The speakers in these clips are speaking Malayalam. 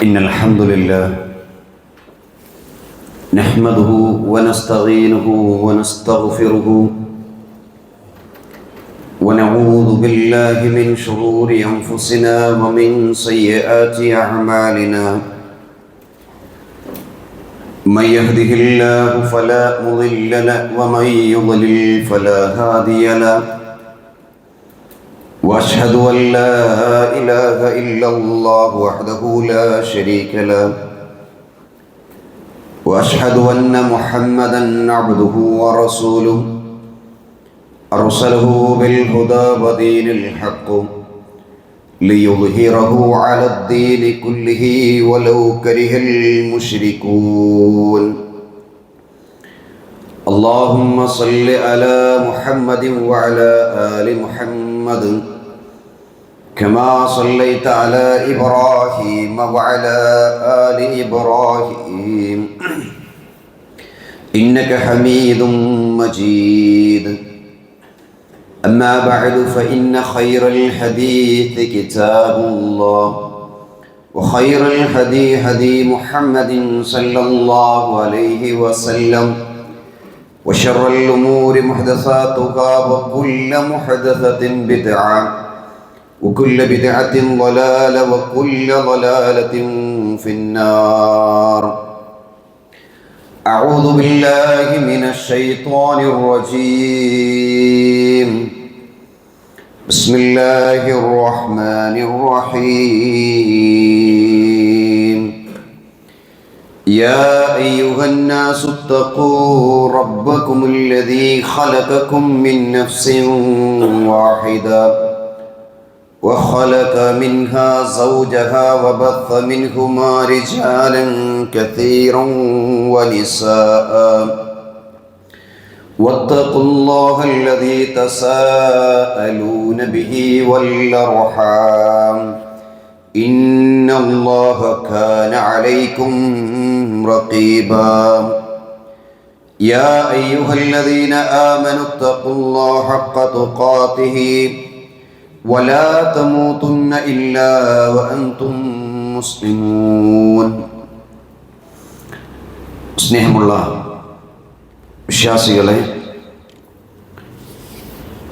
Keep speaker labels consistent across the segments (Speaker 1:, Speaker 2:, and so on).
Speaker 1: إن الحمد لله نحمده ونستعينه ونستغفره ونعوذ بالله من شرور أنفسنا ومن سيئات أعمالنا من يهده الله فلا مضل له ومن يضلل فلا هادي له وأشهد أن لا إله إلا الله وحده لا شريك له وأشهد أن محمدا عبده ورسوله أرسله بالهدى ودين الحق ليظهره على الدين كله ولو كره المشركون اللهم صل على محمد وعلى آل محمد كما صليت على إبراهيم وعلى آل إبراهيم إنك حميد مجيد أما بعد فإن خير الحديث كتاب الله وخير الهدي هدي محمد صلى الله عليه وسلم وشر الأمور محدثاتها وكل محدثة بدعة وكل بدعة ضلالة وكل ضلالة في النار أعوذ بالله من الشيطان الرجيم بسم الله الرحمن الرحيم يا أيها الناس اتقوا ربكم الذي خلقكم من نفس واحدة وخلق منها زوجها وبث منهما رجالا كثيرا ونساء واتقوا الله الذي تساءلون به والأرحام إن الله كان عليكم رقيبا يا أيها الذين آمنوا اتقوا الله حق تقاته ولا تموتن إلا وأنتم مسلمون സ്നേഹമുള്ള വിശ്വാസികളെ,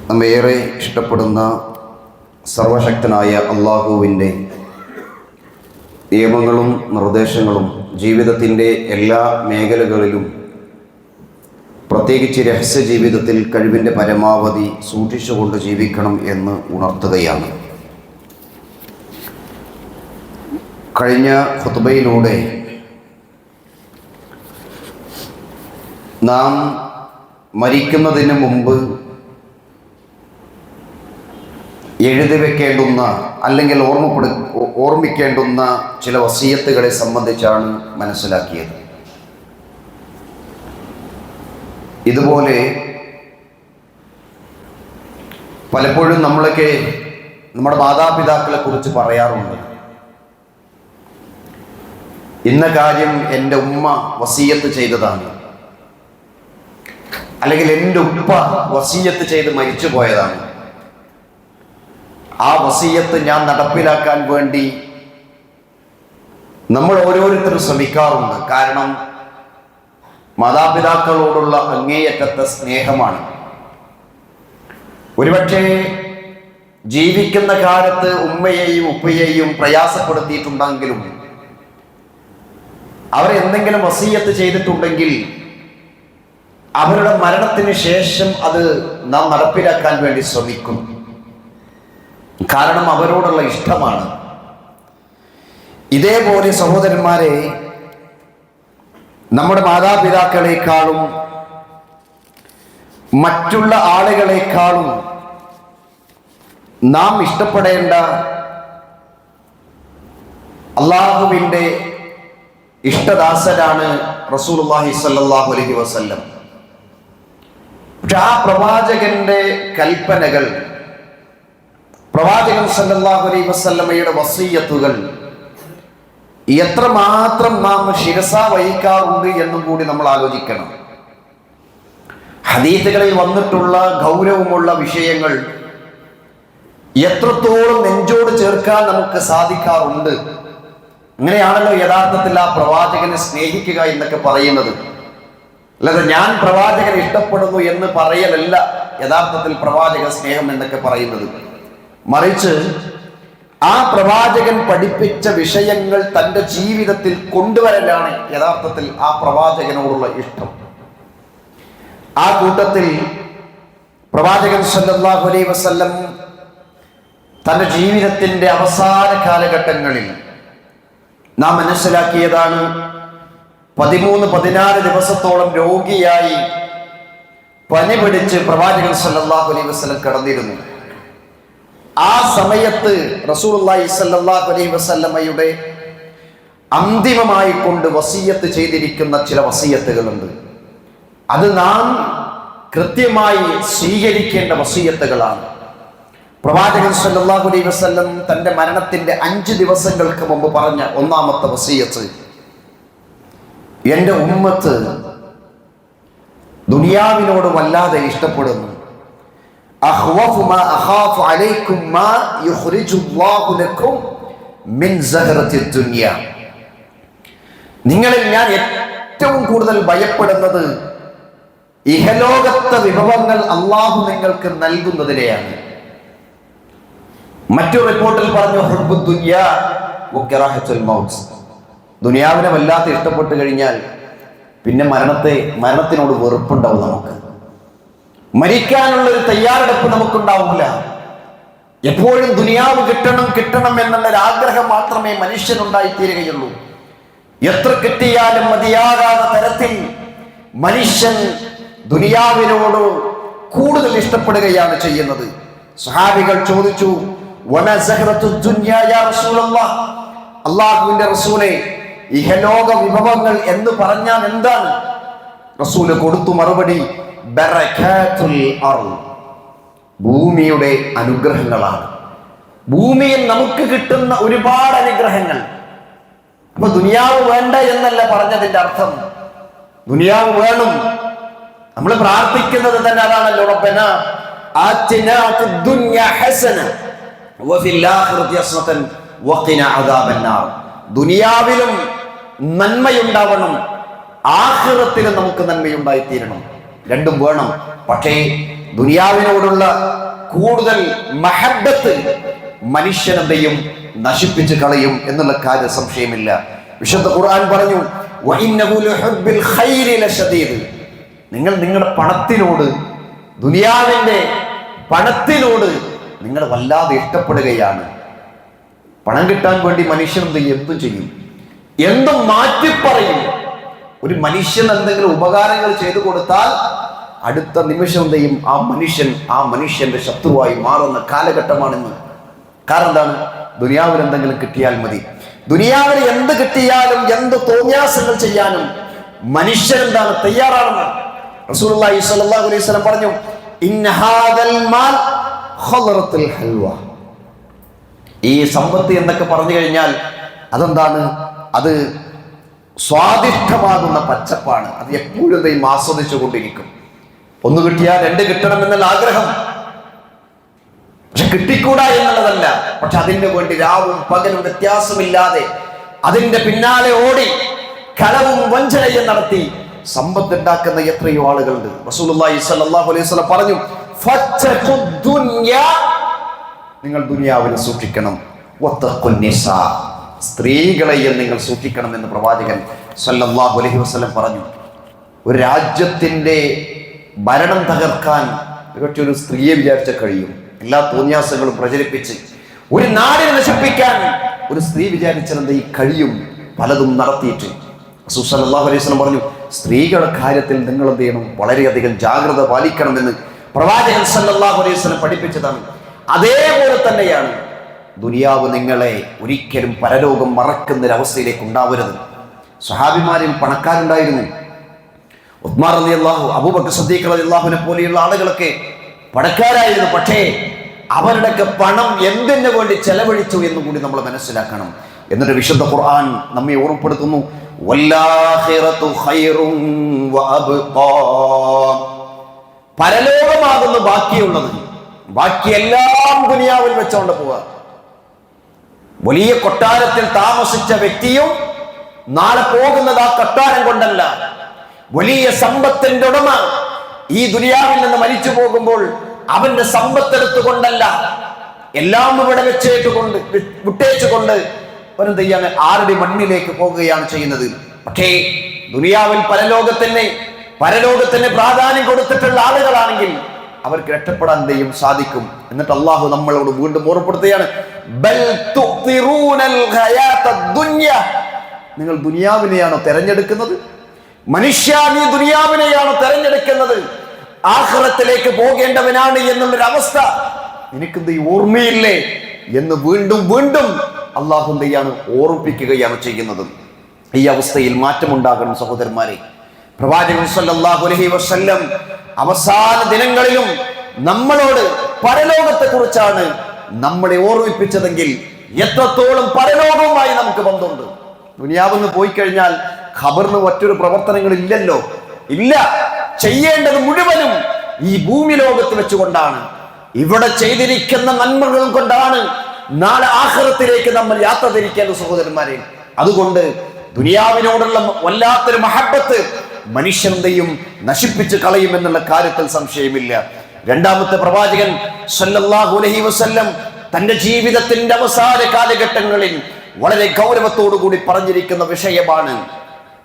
Speaker 1: നമ്മേറെ ഇഷ്ടപ്പെടുന്ന സർവശക്തനായ അള്ളാഹുവിൻ്റെ നിയമങ്ങളും നിർദ്ദേശങ്ങളും ജീവിതത്തിൻ്റെ എല്ലാ മേഖലകളിലും, പ്രത്യേകിച്ച് രഹസ്യ ജീവിതത്തിൽ കഴിവിൻ്റെ പരമാവധി സൂക്ഷിച്ചുകൊണ്ട് ജീവിക്കണം എന്ന് ഉണർത്തുകയാണ്. കഴിഞ്ഞ ഖുത്ബയിലൂടെ നാം മരിക്കുന്നതിന് മുമ്പ് എഴുതി വെക്കേണ്ടുന്ന അല്ലെങ്കിൽ ഓർമ്മിക്കേണ്ടുന്ന ചില വസിയത്തുകളെ സംബന്ധിച്ചാണ് മനസ്സിലാക്കിയത്. ഇതുപോലെ പലപ്പോഴും നമ്മളൊക്കെ നമ്മുടെ മാതാപിതാക്കളെ കുറിച്ച് പറയാറുണ്ട്. ഇന്ന കാര്യം എൻ്റെ ഉമ്മ വസിയത്ത് ചെയ്തതാണ്, അല്ലെങ്കിൽ എൻ്റെ ഉപ്പ വസിയത്ത് ചെയ്ത് മരിച്ചു പോയതാണ്. ആ വസിയത്ത് ഞാൻ നടപ്പിലാക്കാൻ വേണ്ടി നമ്മൾ ഓരോരുത്തരും ശ്രമിക്കാറുണ്ട്. കാരണം മാതാപിതാക്കളോടുള്ള അങ്ങേയറ്റത്തെ സ്നേഹമാണ്. ഒരുപക്ഷെ ജീവിക്കുന്ന കാലത്ത് ഉമ്മയെയും ഉപ്പയെയും പ്രയാസപ്പെടുത്തിയിട്ടുണ്ടെങ്കിലും, അവരെ എന്തെങ്കിലും വസിയത്ത് ചെയ്തിട്ടുണ്ടെങ്കിൽ അവരുടെ മരണത്തിന് ശേഷം അത് നാം നടപ്പിലാക്കാൻ വേണ്ടി ശ്രമിക്കും. കാരണം അവരോടുള്ള ഇഷ്ടമാണ്. ഇതേപോലെ സഹോദരന്മാരെ, നമ്മുടെ മാതാപിതാക്കളെക്കാളും മറ്റുള്ള ആളുകളെക്കാളും നാം ഇഷ്ടപ്പെടേണ്ട അള്ളാഹുവിൻ്റെ ഇഷ്ടദാസനാണ് റസൂലുള്ളാഹി സ്വല്ലല്ലാഹു അലൈഹി വസല്ലം. പക്ഷെ ആ പ്രവാചകന്റെ കൽപ്പനകൾ, പ്രവാചകൻ സ്വല്ലല്ലാഹു അലൈഹി വസല്ലമയുടെ വസിയ്യത്തുകൾ എത്രമാത്രം നാം ശിരസ വഹിക്കാറുണ്ട് എന്നും കൂടി നമ്മൾ ആലോചിക്കണം. ഹദീസുകളിൽ വന്നിട്ടുള്ള ഗൗരവമുള്ള വിഷയങ്ങൾ എത്രത്തോളം നെഞ്ചോട് ചേർക്കാൻ നമുക്ക് സാധിക്കാറുണ്ട്. അങ്ങനെയാണല്ലോ യഥാർത്ഥത്തിൽ ആ പ്രവാചകനെ സ്നേഹിക്കുക എന്നൊക്കെ പറയുന്നത്. അല്ലാതെ ഞാൻ പ്രവാചകനെ ഇഷ്ടപ്പെടുന്നു എന്ന് പറയലല്ല യഥാർത്ഥത്തിൽ പ്രവാചക സ്നേഹം എന്നൊക്കെ പറയുന്നത്. മറിച്ച് ആ പ്രവാചകൻ പഠിപ്പിച്ച വിഷയങ്ങൾ തൻ്റെ ജീവിതത്തിൽ കൊണ്ടുവരലാണ് യഥാർത്ഥത്തിൽ ആ പ്രവാചകനോടുള്ള ഇഷ്ടം. ആ കൂട്ടത്തിൽ പ്രവാചകൻ സല്ലല്ലാഹു അലൈഹി വസല്ലം തൻ്റെ ജീവിതത്തിൻ്റെ അവസാന കാലഘട്ടങ്ങളിൽ നാം മനസ്സിലാക്കിയതാണ്, 13-14 ദിവസത്തോളം രോഗിയായി പനി പിടിച്ച് പ്രവാചകൻ സല്ലല്ലാഹു അലൈഹി വസല്ലം കിടന്നിരുന്നു. ആ സമയത്ത് റസൂലുള്ളാഹി സ്വല്ലല്ലാഹു അലൈഹി വസല്ലമയുടെ അന്തിമമായി കൊണ്ട് വസിയത്ത് ചെയ്തിരിക്കുന്ന ചില വസിയത്തുകളുണ്ട്. അത് നാം കൃത്യമായി സ്വീകരിക്കേണ്ട വസിയത്തുകളാണ്. പ്രവാചകൻ സല്ലല്ലാഹു അലൈഹി വസല്ലം തൻ്റെ മരണത്തിന്റെ 5 ദിവസങ്ങൾക്ക് മുമ്പ് പറഞ്ഞ ഒന്നാമത്തെ വസിയത്ത്, എൻ്റെ ഉമ്മത്ത് ദുനിയാവിനോട് വല്ലാതെ ഇഷ്ടപ്പെടുന്നു. അഖ്വഫു മാ അഖാഫു അലൈക്കും മാ യുഖ്രിജുല്ലാഹു ലക്കും മിൻ സഹറത്തി ദുനിയ. നിങ്ങളിൽ ഞാൻ ഏറ്റവും കൂടുതൽ ഭയപ്പെടുന്നത് ഇഹലോകത്തെ വിഭവങ്ങൾ അള്ളാഹു നിങ്ങൾക്ക് നൽകുന്നതിനെയാണ്. മറ്റൊരു റിപ്പോർട്ടിൽ പറഞ്ഞു, ഹുബ്ബു ദുനിയാ വകറാഹത്തുൽ മൗത്ത്. ദുനിയാവിനെ വല്ലാതെ ഇഷ്ടപ്പെട്ടു കഴിഞ്ഞാൽ പിന്നെ മരണത്തിനോട് വെറുപ്പുണ്ടാവും. നമുക്ക് മരിക്കാനുള്ളൊരു തയ്യാറെടുപ്പ് നമുക്കുണ്ടാവില്ല. എപ്പോഴും ദുനിയാവ് കിട്ടണം എന്നുള്ളൊരു ആഗ്രഹം മാത്രമേ മനുഷ്യനുണ്ടായിത്തീരുകയുള്ളൂ. എത്ര കിട്ടിയാലും മതിയാകാത്ത തരത്തിൽ മനുഷ്യൻ ദുനിയാവിനോട് കൂടുതൽ ഇഷ്ടപ്പെടുകയാണ് ചെയ്യുന്നത്. സ്വഹാബികൾ ചോദിച്ചു, വമാ സഹറത്തു ദുനിയാ യാ റസൂലല്ലാഹ്, അല്ലാഹുവിന്റെ റസൂലേ, ഇഹലോക വിഭവങ്ങൾ എന്ന് പറഞ്ഞാൽ എന്താണ്? റസൂല് കൊടുത്തു മറുപടി, ബറകാത്തുൽ അർള്, ഭൂമിയുടെ അനുഗ്രഹങ്ങളാണ്. ഭൂമിയിൽ നമുക്ക് കിട്ടുന്ന ഒരുപാട് അനുഗ്രഹങ്ങൾ. അപ്പൊ ദുനിയാവ് വേണ്ട എന്നല്ല പറഞ്ഞതിന്റെ അർത്ഥം. ദുനിയാവ് വേണം. നമ്മൾ പ്രാർത്ഥിക്കുന്നത് തന്നെ അതാണല്ലോ, റബ്ബനാ ആതിനാ ഫിദ് ദുനിയാ ഹസന വഫിൽ ആഖിറതി ഹസനതൻ വഖിനാ അദാബന്നാർ. ദുനിയാവിലും നന്മയുണ്ടാവണം, ആഖിറത്തിലും നമുക്ക് നന്മയുണ്ടായിത്തീരണം. രണ്ടും വേണം. പക്ഷേ ദുനിയാവിനോടുള്ള കൂടുതൽ മഹബ്ബത്ത് മനുഷ്യനെയും നശിപ്പിച്ച് കളയും എന്നുള്ള കാര്യം സംശയമില്ല. വിശുദ്ധ ഖുർആൻ പറഞ്ഞു, വഇന്നഹു ലിഹുബ്ബിൽ ഖൈരി ലശദീദ്. നിങ്ങൾ നിങ്ങളുടെ പണത്തിനോട്, ദുനിയാവിന്റെ പണത്തിനോട് നിങ്ങൾ വല്ലാതെ ഇഷ്ടപ്പെടുകയാണ്. പണം കിട്ടാൻ വേണ്ടി മനുഷ്യൻ എന്തും ചെയ്യും, എന്തും മാറ്റിപ്പറയും. ഒരു മനുഷ്യൻ എന്തെങ്കിലും ഉപകാരങ്ങൾ ചെയ്തു കൊടുത്താൽ അടുത്ത നിമിഷം എന്തെയും ആ മനുഷ്യന്റെ ശത്രുവായി മാറുന്ന കാലഘട്ടമാണെന്ന്. കാരണം എന്താണ്? ദുനിയാവിൽ എന്തെങ്കിലും കിട്ടിയാൽ മതി. ദുനിയാവിൽ എന്ത് കിട്ടിയാലും എന്ത് തോന്നിയാസങ്ങൾ ചെയ്യാനും മനുഷ്യൻ എന്താണ് തയ്യാറാണെന്ന് റസൂലുള്ളാഹി സ്വല്ലല്ലാഹു അലൈഹി വസല്ലം പറഞ്ഞു, ഇന്ന ഹാദൽ മാൽ ഖദറത്തുൽ ഹൽവ. ഈ സമ്പത്ത് എന്നൊക്കെ പറഞ്ഞു കഴിഞ്ഞാൽ അതെന്താണ്? അത് സ്വാദിഷ്ടമാകുന്ന പച്ചപ്പാണ്. അത് എപ്പോഴും ആസ്വദിച്ചു കൊണ്ടിരിക്കും. ഒന്ന് കിട്ടിയാൽ 2 കിട്ടണം എന്നുള്ള ആഗ്രഹം. പക്ഷെ കിട്ടിക്കൂടാ എന്നുള്ളതല്ല. പക്ഷെ അതിന് വേണ്ടി രാവും പകലും വ്യത്യാസമില്ലാതെ അതിന്റെ പിന്നാലെ ഓടി കളവും വഞ്ചനയും നടത്തി സമ്പത്ത് ഉണ്ടാക്കുന്ന എത്രയോ ആളുകളുണ്ട്. റസൂലുള്ളാഹി സ്വല്ലല്ലാഹു അലൈഹി വസല്ലം പറഞ്ഞു, ഫത്തഖുദ് ദുനിയാ, നിങ്ങൾ ദുനിയാവിനെ സൂക്ഷിക്കണം. വത്തഖുൻ നിസാ, സ്ത്രീകളെയും നിങ്ങൾ സൂക്ഷിക്കണം എന്ന് പ്രവാചകൻ സല്ലല്ലാഹു അലൈഹി വസല്ലം പറഞ്ഞു. ഒരു രാജ്യത്തിന്റെ ഭരണം തകർക്കാൻ ഒരു സ്ത്രീയെ വിചാരിച്ച കഴിയും. എല്ലാ തോന്നിയാസങ്ങളും പ്രചരിപ്പിച്ച് ഒരു നാടിനെ നശിപ്പിക്കാൻ ഒരു സ്ത്രീ വിചാരിച്ചത് കഴിയും. പലതും നടത്തിയിട്ട് റസൂൽ സല്ലല്ലാഹു അലൈഹി വസല്ലം പറഞ്ഞു, സ്ത്രീകളുടെ കാര്യത്തിൽ നിങ്ങൾ എന്ത് ചെയ്യണം? വളരെയധികം ജാഗ്രത പാലിക്കണമെന്ന് പ്രവാചകൻ സല്ലല്ലാഹു അലൈഹി വസല്ലം പഠിപ്പിച്ചതാണ്. അതേപോലെ തന്നെയാണ് ദുനിയാവ് നിങ്ങളെ ഒരിക്കലും പരലോകം മറക്കുന്നൊരവസ്ഥയിലേക്ക് ഉണ്ടാവരുത്. സ്വഹാബിമാരിൽ പണക്കാരുണ്ടായിരുന്നു. ഉസ്മാൻ റളിയല്ലാഹു, അബൂബക്കർ സിദ്ദീഖ് റളിയല്ലാഹുവിനെ പോലെയുള്ള ആളുകളൊക്കെ പണക്കാരായിരുന്നു. പക്ഷേ അവരുടെയൊക്കെ പണം എന്തിനു വേണ്ടി ചെലവഴിച്ചു എന്ന് കൂടി നമ്മൾ മനസ്സിലാക്കണം. എന്നിട്ട് വിശുദ്ധ ഖുർആൻ നമ്മെ ഓർമ്മപ്പെടുത്തുന്നു, വല്ലാഖിറതു ഖൈറുൻ വഅബ്ഖാ. പരലോകമാകുന്നു ബാക്കിയുള്ളത്. ബാക്കിയെല്ലാം ദുനിയാവിൽ വെച്ചോണ്ട് പോവുക. വലിയ കൊട്ടാരത്തിൽ താമസിച്ച വ്യക്തിയും നാളെ പോകുന്നത് ആ കൊട്ടാരം കൊണ്ടല്ല. വലിയ സമ്പത്തിന്റെ ഉടമ ഈ ദുനിയാവിൽ നിന്ന് മരിച്ചു പോകുമ്പോൾ അവന്റെ സമ്പത്തെടുത്തുകൊണ്ടല്ല, എല്ലാം ഇവിടെ വിട്ടേച്ചുകൊണ്ട് അവനെന്ത് ചെയ്യാണ്? ആരുടെ മണ്ണിലേക്ക് പോകുകയാണ് ചെയ്യുന്നത്. പക്ഷേ ദുനിയാവിൽ പരലോകത്തിന് പ്രാധാന്യം കൊടുത്തിട്ടുള്ള ആളുകളാണെങ്കിൽ അവർക്ക് രക്ഷപ്പെടാൻ എന്തെയും സാധിക്കും. എന്നിട്ട് അള്ളാഹു നമ്മളോട് വീണ്ടും ഓർമ്മപ്പെടുത്തുകയാണ്, നിങ്ങൾ ദുനിയാവിനെയാണോ തെരഞ്ഞെടുക്കുന്നത്? മനുഷ്യ, നീ ദുനിയാവിനെയാണോ തെരഞ്ഞെടുക്കുന്നത്? ആഖിറത്തിലേക്ക് പോകേണ്ടവനാണ് എന്നുള്ളൊരു അവസ്ഥ നിനക്കെന്ത് ഓർമ്മയില്ലേ എന്ന് വീണ്ടും വീണ്ടും അള്ളാഹു എന്തെയാണ് ഓർമ്മിപ്പിക്കുകയാണ് ചെയ്യുന്നത്. ഈ അവസ്ഥയിൽ മാറ്റമുണ്ടാകണം സഹോദരന്മാരെ. പ്രവാചകൻ സല്ലല്ലാഹു അലൈഹി വസല്ലം അവസാന ദിനങ്ങളിലും നമ്മളോട് പരലോകത്തെ കുറിച്ചാണ് നമ്മളെ ഓർമ്മിപ്പിച്ചതെങ്കിൽ എത്രത്തോളം പരലോകവുമായി നമുക്ക് ബന്ധമുണ്ട്. ദുനിയാവിന്ന് പോയി കഴിഞ്ഞാൽ ഖബറിന് മറ്റൊരു പ്രവർത്തനങ്ങളില്ലല്ലോ. ഇല്ല, ചെയ്യേണ്ടത് മുഴുവനും ഈ ഭൂമി ലോകത്ത് വെച്ചുകൊണ്ടാണ്. ഇവിടെ ചെയ്തിരിക്കുന്ന നന്മകൾ കൊണ്ടാണ് നാളെ ആഖിറത്തിലേക്ക് നമ്മൾ യാത്ര തിരിക്കേണ്ട സഹോദരന്മാരെ. അതുകൊണ്ട് ദുനിയാവിനോടുള്ള വല്ലാത്തൊരു മഹബത്ത് മനുഷ്യന്റെയും നശിപ്പിച്ച് കളയുമെന്നുള്ള കാര്യത്തിൽ സംശയമില്ല. രണ്ടാമത്തെ പ്രവാചകൻ സല്ലല്ലാഹു അലൈഹി വസല്ലം തന്റെ ജീവിതത്തിന്റെ അവസാന കാലഘട്ടങ്ങളിൽ വളരെ ഗൗരവത്തോടു കൂടി പറഞ്ഞിരിക്കുന്ന വിഷയമാണ്.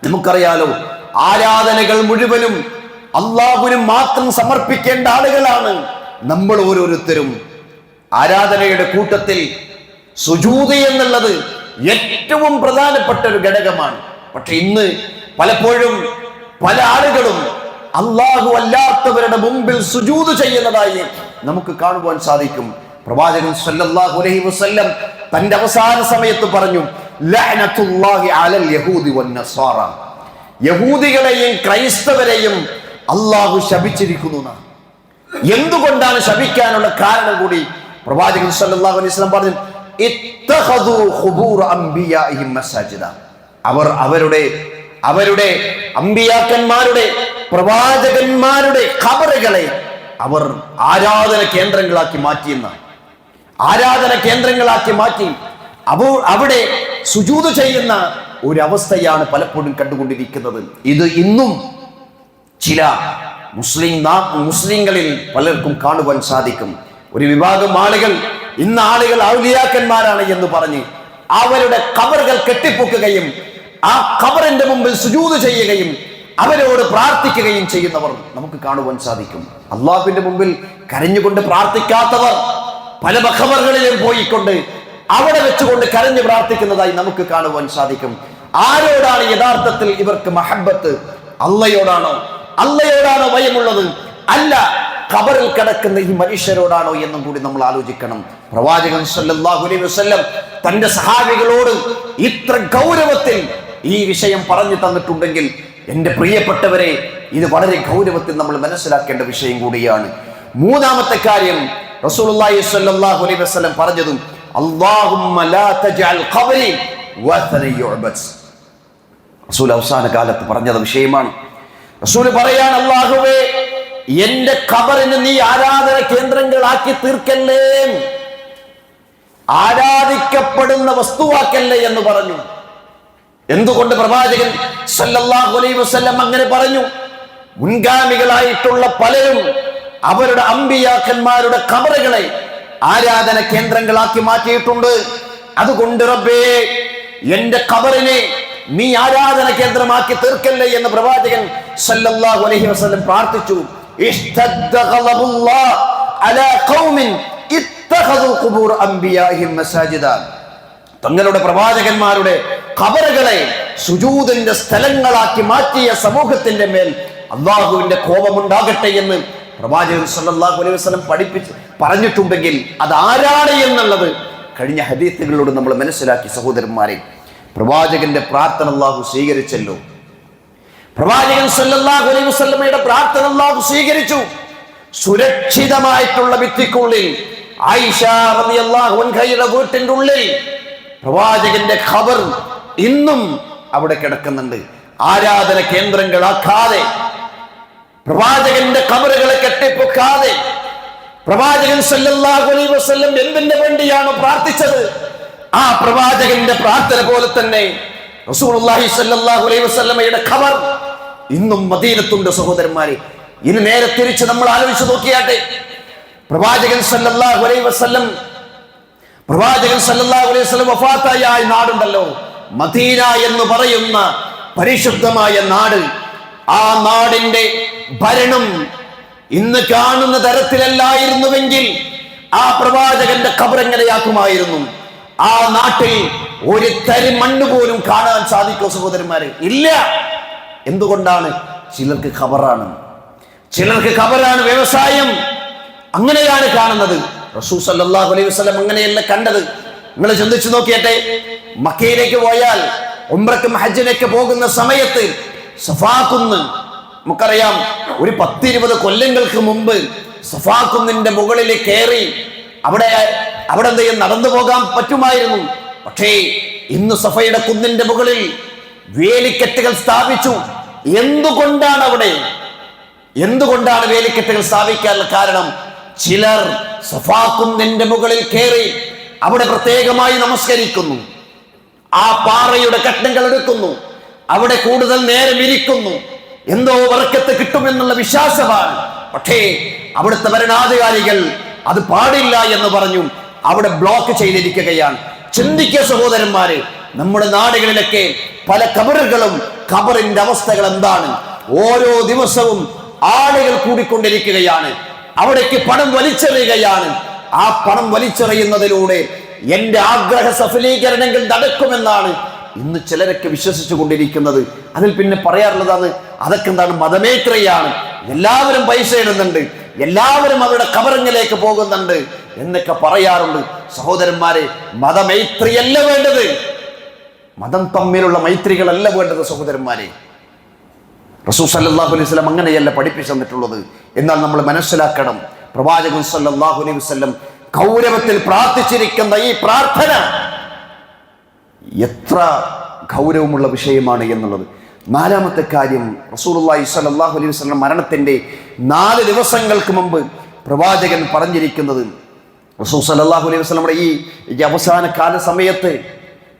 Speaker 1: നമുക്കറിയാലോ, ആരാധനകൾ മുഴുവനും അള്ളാഹുവിന് മാത്രം സമർപ്പിക്കേണ്ട ആളുകളാണ് നമ്മൾ ഓരോരുത്തരും. ആരാധനയുടെ കൂട്ടത്തിൽ സുജൂദ് എന്നുള്ളത് ഏറ്റവും പ്രധാനപ്പെട്ട ഒരു ഘടകമാണ്. പക്ഷെ ഇന്ന് പലപ്പോഴും പല ആളുകളും അള്ളാഹു അല്ലാത്തവരുടെ മുമ്പിൽ സുജൂദ് ചെയ്യുന്നതായി നമുക്ക് കാണുവാൻ സാധിക്കും. പ്രവാചകൻ സല്ലല്ലാഹു അലൈഹി വസല്ലം തന്റെ അവസാന സമയത്ത് പറഞ്ഞു, ലഅനത്തുല്ലാഹി അലൽ യഹൂദി വന്നസ്വാറ, യഹൂദികളെയും ക്രൈസ്തവരെയും അള്ളാഹു ശപിച്ചിരിക്കുന്നു. എന്തുകൊണ്ടാണ് ശപിക്കാനുള്ള കാരണം കൂടി പ്രവാചകൻ സല്ലല്ലാഹു അലൈഹി വസല്ലം പറഞ്ഞു, ഇത്തഖദു ഖുബൂർ അംബിയാഇഹിം മസാജിദ, അവർ അവരുടെ അമ്പിയാക്കന്മാരുടെ പ്രവാചകന്മാരുടെ ഖബറുകളെ അവർ ആരാധന കേന്ദ്രങ്ങളാക്കി മാറ്റി അവിടെ സുജൂദ് ചെയ്യുന്ന ഒരു അവസ്ഥയാണ് പലപ്പോഴും കണ്ടുകൊണ്ടിരിക്കുന്നത്. ഇത് ഇന്നും ചില മുസ്ലിങ്ങളിൽ പലർക്കും കാണുവാൻ സാധിക്കും. ഒരു വിഭാഗം ആളുകൾ ഔലിയാക്കന്മാരാണ് എന്ന് പറഞ്ഞ് അവരുടെ ഖബറുകൾ കെട്ടിപ്പൊക്കുകയും ആ ഖബറിന്റെ മുമ്പിൽ സുജൂദ് ചെയ്യുകയും അവരോട് പ്രാർത്ഥിക്കുകയും ചെയ്യുന്നവർ നമുക്ക് കാണുവാൻ സാധിക്കും. അള്ളാഹുവിന്റെ മുമ്പിൽ കരഞ്ഞുകൊണ്ട് പ്രാർത്ഥിക്കാത്തവർ പല ഖബറുകളിലും പോയിക്കൊണ്ട് അവിടെ വെച്ചുകൊണ്ട് കരഞ്ഞു പ്രാർത്ഥിക്കുന്നതായി നമുക്ക് കാണുവാൻ സാധിക്കും. ആരോടാണ് യഥാർത്ഥത്തിൽ ഇവർക്ക് മഹബത്ത്? അള്ളയോടാണോ ഭയമുള്ളത്? അല്ല, ഖബറിൽ കിടക്കുന്ന ഈ മനുഷ്യരോടാണോ എന്നും കൂടി നമ്മൾ ആലോചിക്കണം. പ്രവാചകൻ സല്ലല്ലാഹു അലൈഹി വസല്ലം തന്റെ സഹാബികളോട് ഇത്ര ഗൗരവത്തിൽ ഈ വിഷയം പറഞ്ഞു തന്നിട്ടുണ്ടെങ്കിൽ എന്റെ പ്രിയപ്പെട്ടവരെ, ഇത് വളരെ ഗൗരവത്തിൽ നമ്മൾ മനസ്സിലാക്കേണ്ട വിഷയം കൂടിയാണ്. മൂന്നാമത്തെ കാര്യം റസൂലുള്ളാഹി സ്വല്ലല്ലാഹു അലൈഹി വസല്ലം പറഞ്ഞതും അല്ലാഹുമ്മ ലാ തജ്അൽ ഖബ്രി വസന യുഅബദ്. റസൂൽ അവസാന കാലത്ത് പറഞ്ഞത് വിഷയമാണ്. റസൂൽ പറയാണ്, അല്ലാഹുവേ, എന്റെ ഖബറിനെ നീ ആരാധന കേന്ദ്രങ്ങളാക്കി തീർക്കല്ലേ, ആരാധിക്കപ്പെടുന്ന വസ്തുവാക്കല്ലേ എന്ന് പറഞ്ഞു. എന്തുകൊണ്ട് പ്രവാചകൻ സല്ലല്ലാഹു അലൈഹി വസല്ലം അങ്ങനെ പറഞ്ഞു? മുൻഗാമികളായിട്ടുള്ള പലരും അവരുടെ അമ്പിയാക്കന്മാരുടെ ഖബറുകളെ ആരാധന കേന്ദ്രങ്ങളാക്കി മാറ്റിയിട്ടുണ്ട്. അതുകൊണ്ട് റബ്ബേ, എന്റെ ഖബറിനെ നീ ആരാധന കേന്ദ്രമാക്കി തീർക്കല്ലേ എന്ന് പ്രവാചകൻ സല്ലല്ലാഹു അലൈഹി വസല്ലം പ്രാർത്ഥിച്ചു. ഇഷ്തദ്ദ ഖളബുല്ലാഹ് അലാ ഖൗമിൻ ഇത്തഖദു ഖുബൂർ അംബിയാഇഹിം മസാജിദ. തങ്ങളുടെ പ്രവാചകന്മാരുടെ ഖബറുകളെ സുജൂദിന്റെ സ്ഥലങ്ങളാക്കി മാറ്റിയ സമൂഹത്തിന്റെ മേൽ അള്ളാഹുവിന്റെ കോപമുണ്ടാകട്ടെ എന്ന് പ്രവാചകൻ സല്ലല്ലാഹു അലൈഹി വസല്ലം പറഞ്ഞിട്ടുണ്ടെങ്കിൽ അത് ആരാണ് എന്നുള്ളത് കഴിഞ്ഞ ഹദീസുകളിലൂടെ നമ്മൾ മനസ്സിലാക്കി. സഹോദരന്മാരെ, പ്രവാചകന്റെ പ്രാർത്ഥന അള്ളാഹു സ്വീകരിച്ചല്ലോ. പ്രവാചകൻ സല്ലല്ലാഹു അലൈഹി വസല്ലമയുടെ പ്രാർത്ഥന അള്ളാഹു സ്വീകരിച്ചു. സുരക്ഷിതമായിട്ടുള്ള ഭിത്തിക്കുള്ളിൽ ആയിഷ റളിയല്ലാഹു അൻഹയുടെ വീട്ടിന്റെ ഉള്ളിൽ പ്രവാചകന്റെ ഖബർ ഇന്നും അവിടെ കിടക്കുന്നുണ്ട്. ആരാധന കേന്ദ്രങ്ങളാക്കാതെ, പ്രവാചകന്റെ ഖബറുകളെ കെട്ടിപ്പൊക്കാതെ, പ്രവാചകൻ സല്ലല്ലാഹു അലൈഹി വസല്ലം എന്തിനു വേണ്ടിയാണ് പ്രാർത്ഥിച്ചത്? ആ പ്രവാചകന്റെ പ്രാർത്ഥന പോലെ തന്നെ റസൂലുള്ളാഹി സ്വല്ലല്ലാഹു അലൈഹി വസല്ലമയുടെ ഖബർ ഇന്നും മദീനത്തുണ്ട് സഹോദരന്മാരെ. ഇനി നേരെ തിരിച്ച് നമ്മൾ ആലോചിച്ച് നോക്കിയാട്ടെ. പ്രവാചകൻ സല്ലല്ലാഹു അലൈഹി വസല്ലം വഫാത്തായ നാടുണ്ടല്ലോ, മദീന എന്ന് പറയുന്ന പരിശുദ്ധമായ നാട്. ആ നാടിന്റെ ഭരണം ഇന്ന് കാണുന്ന തരത്തിലല്ലായിരുന്നുവെങ്കിൽ ആ പ്രവാചകന്റെ ഖബർ എങ്ങനെയാക്കുമായിരുന്നു? ആ നാട്ടിൽ ഒരു തരി മണ്ണ് പോലും കാണാൻ സാധിക്കോ സഹോദരന്മാരെ? ഇല്ല. എന്തുകൊണ്ടാണ്? ചിലർക്ക് ഖബറാണ്, ചിലർക്ക് ഖബറാണ് വ്യവസായം. അങ്ങനെയാണ് കാണുന്നത്. റസൂൽ സല്ലല്ലാഹു അലൈഹി വസല്ലം അങ്ങനെയല്ല കണ്ടത്. നിങ്ങൾ ചിന്തിച്ചു നോക്കിയട്ടെ. മക്കയിലേക്ക് പോയാൽ, ഉംറയ്ക്കും ഹജ്ജിനൊക്കെ പോകുന്ന സമയത്ത് സഫാ കുന്ന് നമുക്കറിയാം, ഒരു 10-20 കൊല്ലങ്ങൾക്ക് മുമ്പ് സഫാ കുന്നിന്റെ മുകളിൽ കയറി അവിടെ എന്ത് ചെയ്യും, നടന്നു പോകാൻ പറ്റുമായിരുന്നു. പക്ഷേ ഇന്ന് സഫയുടെ കുന്നിന്റെ മുകളിൽ വേലിക്കെട്ടുകൾ സ്ഥാപിച്ചു. എന്തുകൊണ്ടാണ് വേലിക്കെട്ടുകൾ സ്ഥാപിക്കാനുള്ള കാരണം? ചിലർ സഫാ കുന്നിന്റെ മുകളിൽ കയറി അവിടെ പ്രത്യേകമായി നമസ്കരിക്കുന്നു, ആ പാറയുടെ കഷ്ണങ്ങൾ എടുക്കുന്നു, അവിടെ കൂടുതൽ നേരം ഇരിക്കുന്നു, എന്തോ ബർക്കത്ത് കിട്ടുമെന്നുള്ള വിശ്വാസമാണ്. പക്ഷേ അവിടുത്തെ ഭരണാധികാരികൾ അത് പാടില്ല എന്ന് പറഞ്ഞു അവിടെ ബ്ലോക്ക് ചെയ്തിരിക്കുകയാണ്. ചിന്തിക്കുക സഹോദരന്മാരെ, നമ്മുടെ നാടുകളിലൊക്കെ പല ഖബറുകളും, ഖബറിന്റെ അവസ്ഥകൾ എന്താണ്? ഓരോ ദിവസവും ആളുകൾ കൂടിക്കൊണ്ടിരിക്കുകയാണ്, അവിടേക്ക് പണം വലിച്ചെറിയുകയാണ്. ആ പണം വലിച്ചെറിയുന്നതിലൂടെ എന്റെ ആഗ്രഹ സഫലീകരണങ്ങൾ നടക്കുമെന്നാണ് ഇന്ന് ചിലരൊക്കെ വിശ്വസിച്ചു കൊണ്ടിരിക്കുന്നത്. അതിൽ പിന്നെ പറയാറുള്ളതാണ്, അതൊക്കെ എന്താണ്? മതമേത്രയാണ്. എല്ലാവരും പൈസ ഇടുന്നുണ്ട്, എല്ലാവരും അവരുടെ ഖബറിലേക്ക് പോകുന്നുണ്ട് എന്നൊക്കെ പറയാറുണ്ട്. സഹോദരന്മാരെ, മതമൈത്രിയല്ല വേണ്ടത്, മതം തമ്മിലുള്ള മൈത്രികളല്ല വേണ്ടത് സഹോദരന്മാരെ. റസൂൽ സല്ലല്ലാഹു അലൈഹി വസല്ലം അങ്ങനെയല്ല പഠിപ്പിച്ചു തന്നിട്ടുള്ളത്. എന്നാൽ നമ്മൾ മനസ്സിലാക്കണം, പ്രവാചകൻ സല്ലല്ലാഹു അലൈഹി വസല്ലം ഗൗരവത്തിൽ പ്രാർത്ഥിച്ചിരിക്കുന്ന ഈ പ്രാർത്ഥന എത്ര ഗൗരവമുള്ള വിഷയമാണ് എന്നുള്ളത്. നാലാമത്തെ കാര്യം, റസൂലുള്ളാഹി സ്വല്ലല്ലാഹു അലൈഹി വസല്ലം മരണത്തിന്റെ 4 ദിവസങ്ങൾക്ക് മുമ്പ് പ്രവാചകൻ പറഞ്ഞിരിക്കുന്നത്, റസൂൽ സല്ലല്ലാഹു അലൈഹി വസല്ലമയുടെ ഈ അവസാന കാല സമയത്ത്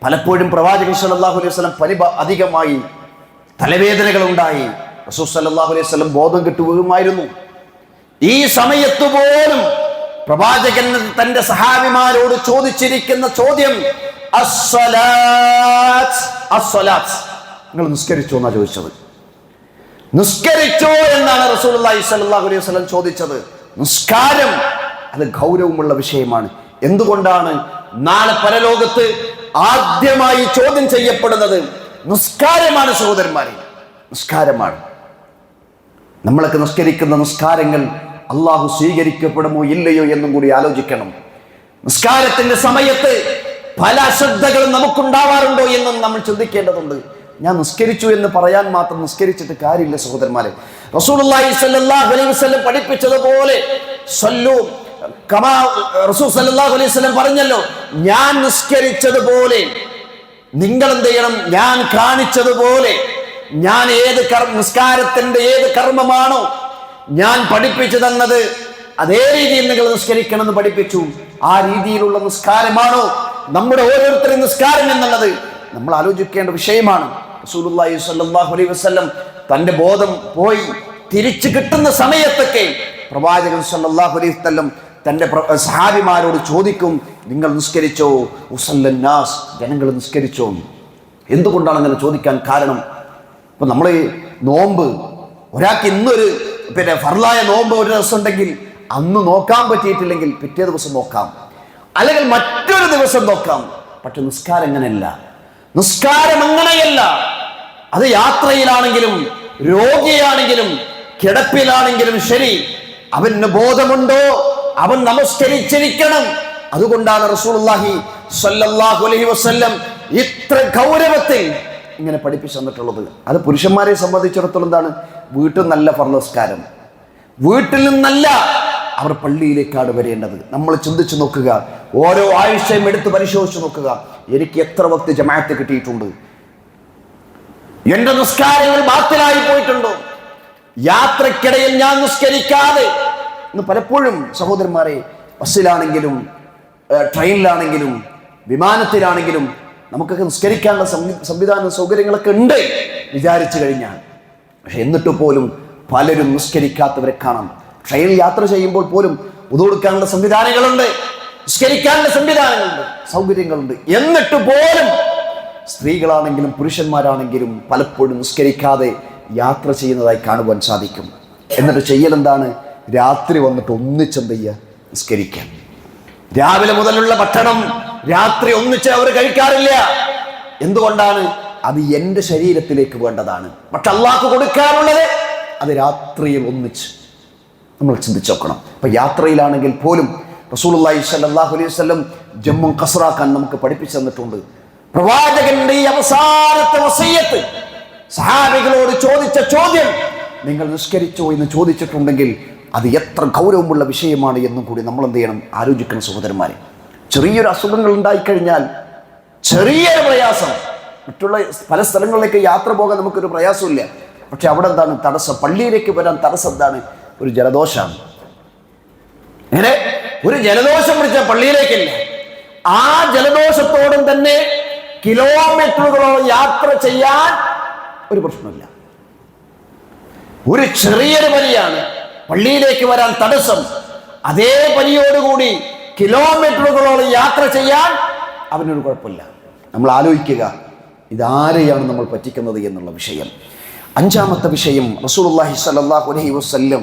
Speaker 1: പലപ്പോഴും പ്രവാചകൻ സല്ലല്ലാഹു അലൈഹി വസല്ലം അധികമായി തലവേദനകൾ ഉണ്ടായി. റസൂൽ സല്ലല്ലാഹു അലൈഹി വസല്ലം ബോധം കെട്ടു വീഴുമായിരുന്നു. ഈ സമയത്ത് പോലും പ്രവാചകൻ തന്റെ സഹാബിമാരോട് ചോദിച്ചിരിക്കുന്ന ചോദ്യം, നിങ്ങൾ നിസ്കരിച്ചോ എന്നാ ചോദിച്ചത്. നിസ്കരിച്ചോ എന്നാണ് റസൂലുള്ളാഹി സ്വല്ലല്ലാഹു അലൈഹി വസല്ലം ചോദിച്ചത്. നിസ്കാരം അത് ഗൗരവമുള്ള വിഷയമാണ്. എന്തുകൊണ്ടാണ്? നാളെ പരലോകത്ത് ആദ്യമായി ചോദ്യം ചെയ്യപ്പെടുന്നത് നിസ്കാരമാണ് സഹോദരന്മാരെ, നിസ്കാരമാണ്. നമ്മളൊക്കെ നിസ്കരിക്കുന്ന നിസ്കാരങ്ങൾ അള്ളാഹു സ്വീകരിക്കപ്പെടുമോ ഇല്ലയോ എന്നും കൂടി ആലോചിക്കണം. നിസ്കാരത്തിന്റെ സമയത്ത് പല അശ്രദ്ധകളും നമുക്കുണ്ടാവാറുണ്ടോ എന്നും നമ്മൾ ചിന്തിക്കേണ്ടതുണ്ട്. ഞാൻ നിസ്കരിച്ചു എന്ന് പറയാൻ മാത്രം നിസ്കരിച്ചിട്ട് കാര്യമില്ല സഹോദരന്മാരെ. റസൂലുള്ളാഹി സ്വല്ലല്ലാഹു അലൈഹി വസല്ലം പഠിപ്പിച്ചതുപോലെ സല്ലു കമാ റസൂൽ സ്വല്ലല്ലാഹു അലൈഹി വസല്ലം പറഞ്ഞല്ലോ, ഞാൻ നിസ്കരിച്ചതുപോലെ നിങ്ങൾ എന്ത് ചെയ്യണം? ഞാൻ കാണിച്ചതുപോലെ, ഞാൻ നിസ്കാരത്തിന്റെ ഏത് കർമ്മമാണോ ഞാൻ പഠിപ്പിച്ചു തന്നത് അതേ രീതിയിൽ നിങ്ങൾ നിസ്കരിക്കണം എന്ന് പഠിപ്പിച്ചു. ആ രീതിയിലുള്ള നിസ്കാരമാണോ നമ്മുടെ ഓരോരുത്തരും നിസ്കാരം എന്നുള്ളത് നമ്മൾ ആലോചിക്കേണ്ട വിഷയമാണ്. റസൂലുള്ളാഹി സ്വല്ലല്ലാഹു അലൈഹി വസല്ലം തന്റെ ബോധം പോയി തിരിച്ചു കിട്ടുന്ന സമയത്തൊക്കെ പ്രവാചകൻ സ്വല്ലല്ലാഹു അലൈഹി വസല്ലം തന്റെ സഹാബിമാരോട് ചോദിക്കും, നിങ്ങൾ നിസ്കരിച്ചോ? ഉസല്ലന്നാസ്, ജനങ്ങൾ നിസ്കരിച്ചോ? എന്തുകൊണ്ടാണ് അങ്ങനെ ചോദിക്കാൻ കാരണം? ഇപ്പൊ നമ്മൾ നോമ്പ്, ഒരാൾക്ക് ഇന്നൊരു ഫർളായ നോമ്പ് ഒരു ദിവസം ഉണ്ടെങ്കിൽ അന്ന് നോക്കാൻ പറ്റിയിട്ടില്ലെങ്കിൽ പിറ്റേ ദിവസം നോക്കാം, അല്ലെങ്കിൽ മറ്റൊരു ദിവസം നോക്കാം. പക്ഷെ നിസ്കാരം അങ്ങനെയല്ല. നിസ്കാരം അങ്ങനെയല്ല. അത് യാത്രയിലാണെങ്കിലും രോഗിയാണെങ്കിലും കിടപ്പിലാണെങ്കിലും ശരി, അവന് ബോധമുണ്ടോ അവൻ നമസ്കരിച്ചിരിക്കണം. അതുകൊണ്ടാണ് റസൂലുള്ളാഹി സ്വല്ലല്ലാഹു അലൈഹി വസല്ലം ഇത്ര ഗൗരവത്തിൽ ഇങ്ങനെ പഠിപ്പിച്ചു തന്നിട്ടുള്ളത്. അത് പുരുഷന്മാരെ സംബന്ധിച്ചിടത്തോളം എന്താണ്? വീട്ടിൽ നല്ല ഫർള്, വീട്ടിൽ നിന്നല്ല അവർ പള്ളിയിലേക്കാണ് വരേണ്ടത്. നമ്മൾ ചിന്തിച്ചു നോക്കുക, ഓരോ ആഴ്ചയും എടുത്ത് പരിശോധിച്ച് നോക്കുക, എനിക്ക് എത്ര വക്ത് ജമാഅത്ത് കിട്ടിയിട്ടുണ്ട്, എന്റെ നിസ്കാരങ്ങൾ ബാത്തിലായി പോയിട്ടുണ്ടോ, യാത്രക്കിടയിൽ ഞാൻ നിസ്കരിക്കാതെ ഇന്ന് പലപ്പോഴും സഹോദരന്മാരെ, ബസ്സിലാണെങ്കിലും ട്രെയിനിലാണെങ്കിലും വിമാനത്തിലാണെങ്കിലും നമുക്കൊക്കെ നിസ്കരിക്കാനുള്ള സംവിധാന സൗകര്യങ്ങളൊക്കെ ഉണ്ട് വിചാരിച്ചു കഴിഞ്ഞാൽ. പക്ഷെ എന്നിട്ട് പോലും പലരും നിസ്കരിക്കാത്തവരെ കാണാം. ട്രെയിനിൽ യാത്ര ചെയ്യുമ്പോൾ പോലും ഉദു കൊടുക്കാനുള്ള സംവിധാനങ്ങളുണ്ട്, നിസ്കരിക്കാനുള്ള സംവിധാനങ്ങളുണ്ട്, സൗകര്യങ്ങളുണ്ട്. എന്നിട്ട് പോലും സ്ത്രീകളാണെങ്കിലും പുരുഷന്മാരാണെങ്കിലും പലപ്പോഴും നിസ്കരിക്കാതെ യാത്ര ചെയ്യുന്നതായി കാണുവാൻ സാധിക്കും. എന്നിട്ട് ചെയ്യലെന്താണ്? രാത്രി വന്നിട്ട് ഒന്നിച്ചെന്ത് ചെയ്യുക? നിസ്കരിക്കാൻ. രാവിലെ മുതലുള്ള ഭക്ഷണം രാത്രി ഒന്നിച്ച് അവർ കഴിക്കാറില്ല. എന്തുകൊണ്ടാണ്? അത് എൻ്റെ ശരീരത്തിലേക്ക് വേണ്ടതാണ്. പക്ഷെ അള്ളാഹ്ക്ക് കൊടുക്കാനുള്ളത് അത് രാത്രിയിൽ ഒന്നിച്ച്. നമ്മൾ ചിന്തിച്ചു നോക്കണം. ഇപ്പൊ യാത്രയിലാണെങ്കിൽ പോലും റസൂലുള്ളാഹി സ്വല്ലല്ലാഹു അലൈഹി വസല്ലം ജമ്മും ഖസ്റാക്കാൻ നമുക്ക് പഠിപ്പിച്ചു തന്നിട്ടുണ്ട്. പ്രവാചകന്റെ ഈ അവസാനത്തെ വസിയ്യത്ത്, സഹാബികളോട് ചോദിച്ച ചോദ്യം, നിങ്ങൾ നിസ്കരിച്ചോ എന്ന് ചോദിച്ചിട്ടുണ്ടെങ്കിൽ അത് എത്ര ഗൗരവമുള്ള വിഷയമാണ് എന്നും കൂടി നമ്മൾ എന്ത് ചെയ്യണം? ആലോചിക്കണം സഹോദരന്മാരെ. ചെറിയൊരു അസുഖങ്ങൾ ഉണ്ടായിക്കഴിഞ്ഞാൽ, ചെറിയൊരു പ്രയാസം, മറ്റുള്ള പല സ്ഥലങ്ങളിലേക്ക് യാത്ര പോകാൻ നമുക്കൊരു പ്രയാസമില്ല. പക്ഷെ അവിടെ എന്താണ് തടസ്സം? പള്ളിയിലേക്ക് വരാൻ തടസ്സം എന്താണ്? ഒരു ജലദോഷമാണ്. അങ്ങനെ ഒരു ജലദോഷം പിടിച്ച പള്ളിയിലേക്കില്ല. ആ ജലദോഷത്തോടും തന്നെ കിലോമീറ്ററുകളോളം യാത്ര ചെയ്യാൻ ഒരു പ്രശ്നമില്ല. ഒരു ചെറിയൊരു പനിയാണ്, പള്ളിയിലേക്ക് വരാൻ തടസ്സം. അതേ പനിയോടുകൂടി കിലോമീറ്ററുകളോളം യാത്ര ചെയ്യാൻ അവനൊരു കുഴപ്പമില്ല. നമ്മൾ ആലോചിക്കുക, ഇതാരെയാണ് നമ്മൾ പറ്റിക്കുന്നത് എന്നുള്ള വിഷയം. അഞ്ചാമത്തെ വിഷയം, റസൂലുള്ളാഹി സ്വല്ലല്ലാഹു അലൈഹി വസല്ലം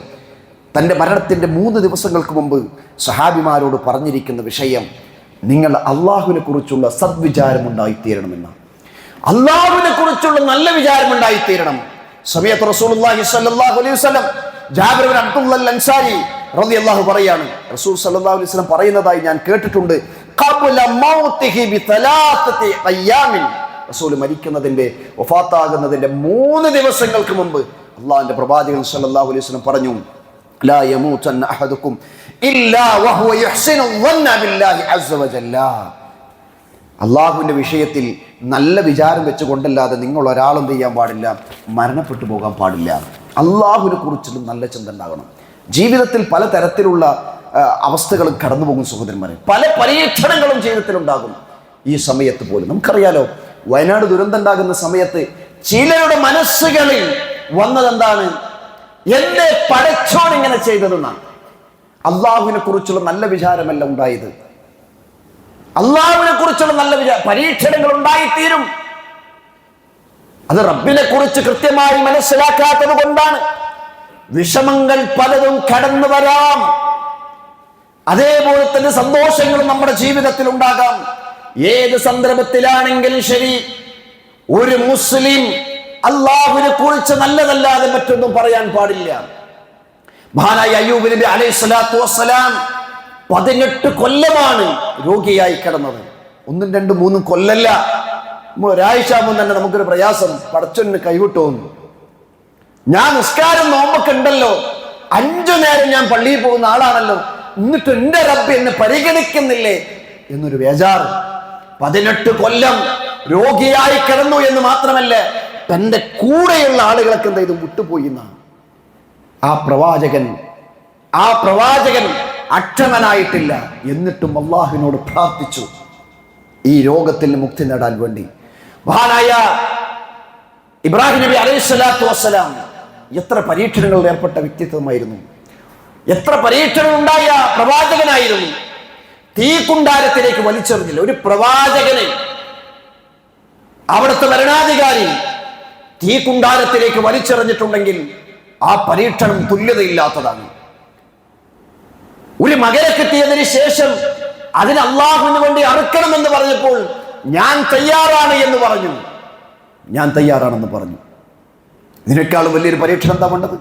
Speaker 1: തൻ്റെ മരണത്തിൻ്റെ 3 ദിവസങ്ങൾക്ക് മുമ്പ് സഹാബിമാരോട് പറഞ്ഞിരിക്കുന്ന വിഷയം, നിങ്ങൾ അള്ളാഹുവിനെ കുറിച്ചുള്ള സദ്വിചാരം ഉണ്ടായിത്തീരണമെന്ന്. അള്ളാഹുവിനെ കുറിച്ചുള്ള നല്ല വിചാരം ഉണ്ടായിത്തീരണം. സമയത്ത് റസൂലുള്ളാഹി സ്വല്ലല്ലാഹു അലൈഹി വസല്ലം ജാബിർ ഇബ്നു അബ്ദുൽ അൻസാരി റളിയല്ലാഹു പറയാണ്, റസൂൽ സ്വല്ലല്ലാഹു അലൈഹി വസല്ലം പറയുന്നതായി ഞാൻ കേട്ടിട്ടുണ്ട്, ഖബ്ല മൗതിഹി ബി 3 അയ്യാമിൻ, റസൂൽ മരിക്കുന്നതിന്റെ വഫാത്താകുന്നതിന്റെ 3 ദിവസങ്ങൾക്ക് മുമ്പ് അള്ളാഹുവിന്റെ പ്രവാചകൻ സ്വല്ലല്ലാഹു അലൈഹി വസല്ലം പറഞ്ഞു, ലാ യമൂതന്ന അഹദുക്കും ഇല്ലാ വഹുവ യുഹ്സിനു ظن ബില്ലാഹി അസ്സ വജല്ല. അള്ളാഹുവിന്റെ വിഷയത്തിൽ നല്ല വിചാരം വെച്ചുകൊണ്ടല്ലാതെ നിങ്ങൾ ഒരാളും ചെയ്യാൻ പാടില്ല, മരണപ്പെട്ടു പോകാൻ പാടില്ല. അള്ളാഹുവിനെ കുറിച്ചുള്ള നല്ല ചിന്ത ഉണ്ടാകണം. ജീവിതത്തിൽ പല തരത്തിലുള്ള അവസ്ഥകളും കടന്നു പോകും സഹോദരന്മാരെ, പല പരീക്ഷണങ്ങളും ജീവിതത്തിലുണ്ടാകും. ഈ സമയത്ത് പോലും നമുക്കറിയാലോ, വയനാട് ദുരന്തം ഉണ്ടാകുന്ന സമയത്ത് ചിലരുടെ മനസ്സുകളിൽ വന്നതെന്താണ്? എന്റെ പടച്ചോൻ ഇങ്ങനെ ചെയ്തതെന്നാണ്. അള്ളാഹുവിനെ കുറിച്ചുള്ള നല്ല വിചാരമല്ല ഉണ്ടായത്. അള്ളാഹുവിനെ കുറിച്ചുള്ള നല്ല പരീക്ഷണങ്ങൾ ഉണ്ടായിത്തീരും. അത് റബ്ബിനെ കുറിച്ച് കൃത്യമായി മനസ്സിലാക്കാത്തത് കൊണ്ടാണ്. വിഷമങ്ങൾ പലതും കടന്നു വരാം. അതേപോലെ തന്നെ സന്തോഷങ്ങളും നമ്മുടെ ജീവിതത്തിൽ ഉണ്ടാകാം. ഏത് സന്ദർഭത്തിലാണെങ്കിലും ശരി, ഒരു മുസ്ലിം അള്ളാഹുവിനെ കുറിച്ച് നല്ലതല്ലാതെ മറ്റൊന്നും പറയാൻ പാടില്ല. മഹാനായ അയ്യൂബ് നബി അലൈഹി സ്വലാത്തു വസ്സലാം 18 കൊല്ലമാണ് രോഗിയായി കിടന്നത്. 1, 2, 3 കൊല്ലല്ല. ഒരാഴ്ച ആകുമ്പോൾ തന്നെ നമുക്കൊരു പ്രയാസം, പടച്ചോന് കൈവിട്ടോന്നു. ഞാൻ നിസ്കാരം നോമ്പൊക്കെ ഉണ്ടല്ലോ, 5 നേരം ഞാൻ പള്ളിയിൽ പോകുന്ന ആളാണല്ലോ, എന്നിട്ട് എന്റെ റബ്ബ് എന്നെ പരിഗണിക്കുന്നില്ലേ എന്നൊരു ബേജാറ്. 18 കൊല്ലം രോഗിയായി കിടന്നു എന്ന് മാത്രമല്ല, തന്റെ കൂടെയുള്ള ആളുകളൊക്കെ എന്താ ഇത് വിട്ടുപോയി എന്നാണ്. ആ പ്രവാചകൻ അക്ഷമനായിട്ടില്ല. എന്നിട്ടും അള്ളാഹുവിനോട് പ്രാർത്ഥിച്ചു ഈ രോഗത്തിൽ മുക്തി നേടാൻ വേണ്ടി. മഹാനായ ഇബ്രാഹിം നബി അലൈഹി സ്വലാത്തു വസ്സലാം എത്ര പരീക്ഷണങ്ങളിൽ ഏർപ്പെട്ട വ്യക്തിത്വമായിരുന്നു, എത്ര പരീക്ഷണം ഉണ്ടായ പ്രവാചകനായിരുന്നു. തീക്കുണ്ടാരത്തിലേക്ക് വലിച്ചെറിഞ്ഞില്ല. ഒരു പ്രവാചകനെ, അവിടുത്തെ ഭരണാധികാരി തീക്കുണ്ടാരത്തിലേക്ക് വലിച്ചെറിഞ്ഞിട്ടുണ്ടെങ്കിൽ ആ പരീക്ഷണം തുല്യതയില്ലാത്തതാണ്. ഒരു മകനെ കിട്ടിയതിന് ശേഷം അതിന് അള്ളാഹുവിന് വേണ്ടി അറുക്കണമെന്ന് പറഞ്ഞപ്പോൾ ഞാൻ തയ്യാറാണ് എന്ന് പറഞ്ഞു. ഞാൻ തയ്യാറാണെന്ന് പറഞ്ഞു. ഇതിനേക്കാളും വലിയൊരു പരീക്ഷണം എന്താ വേണ്ടത്?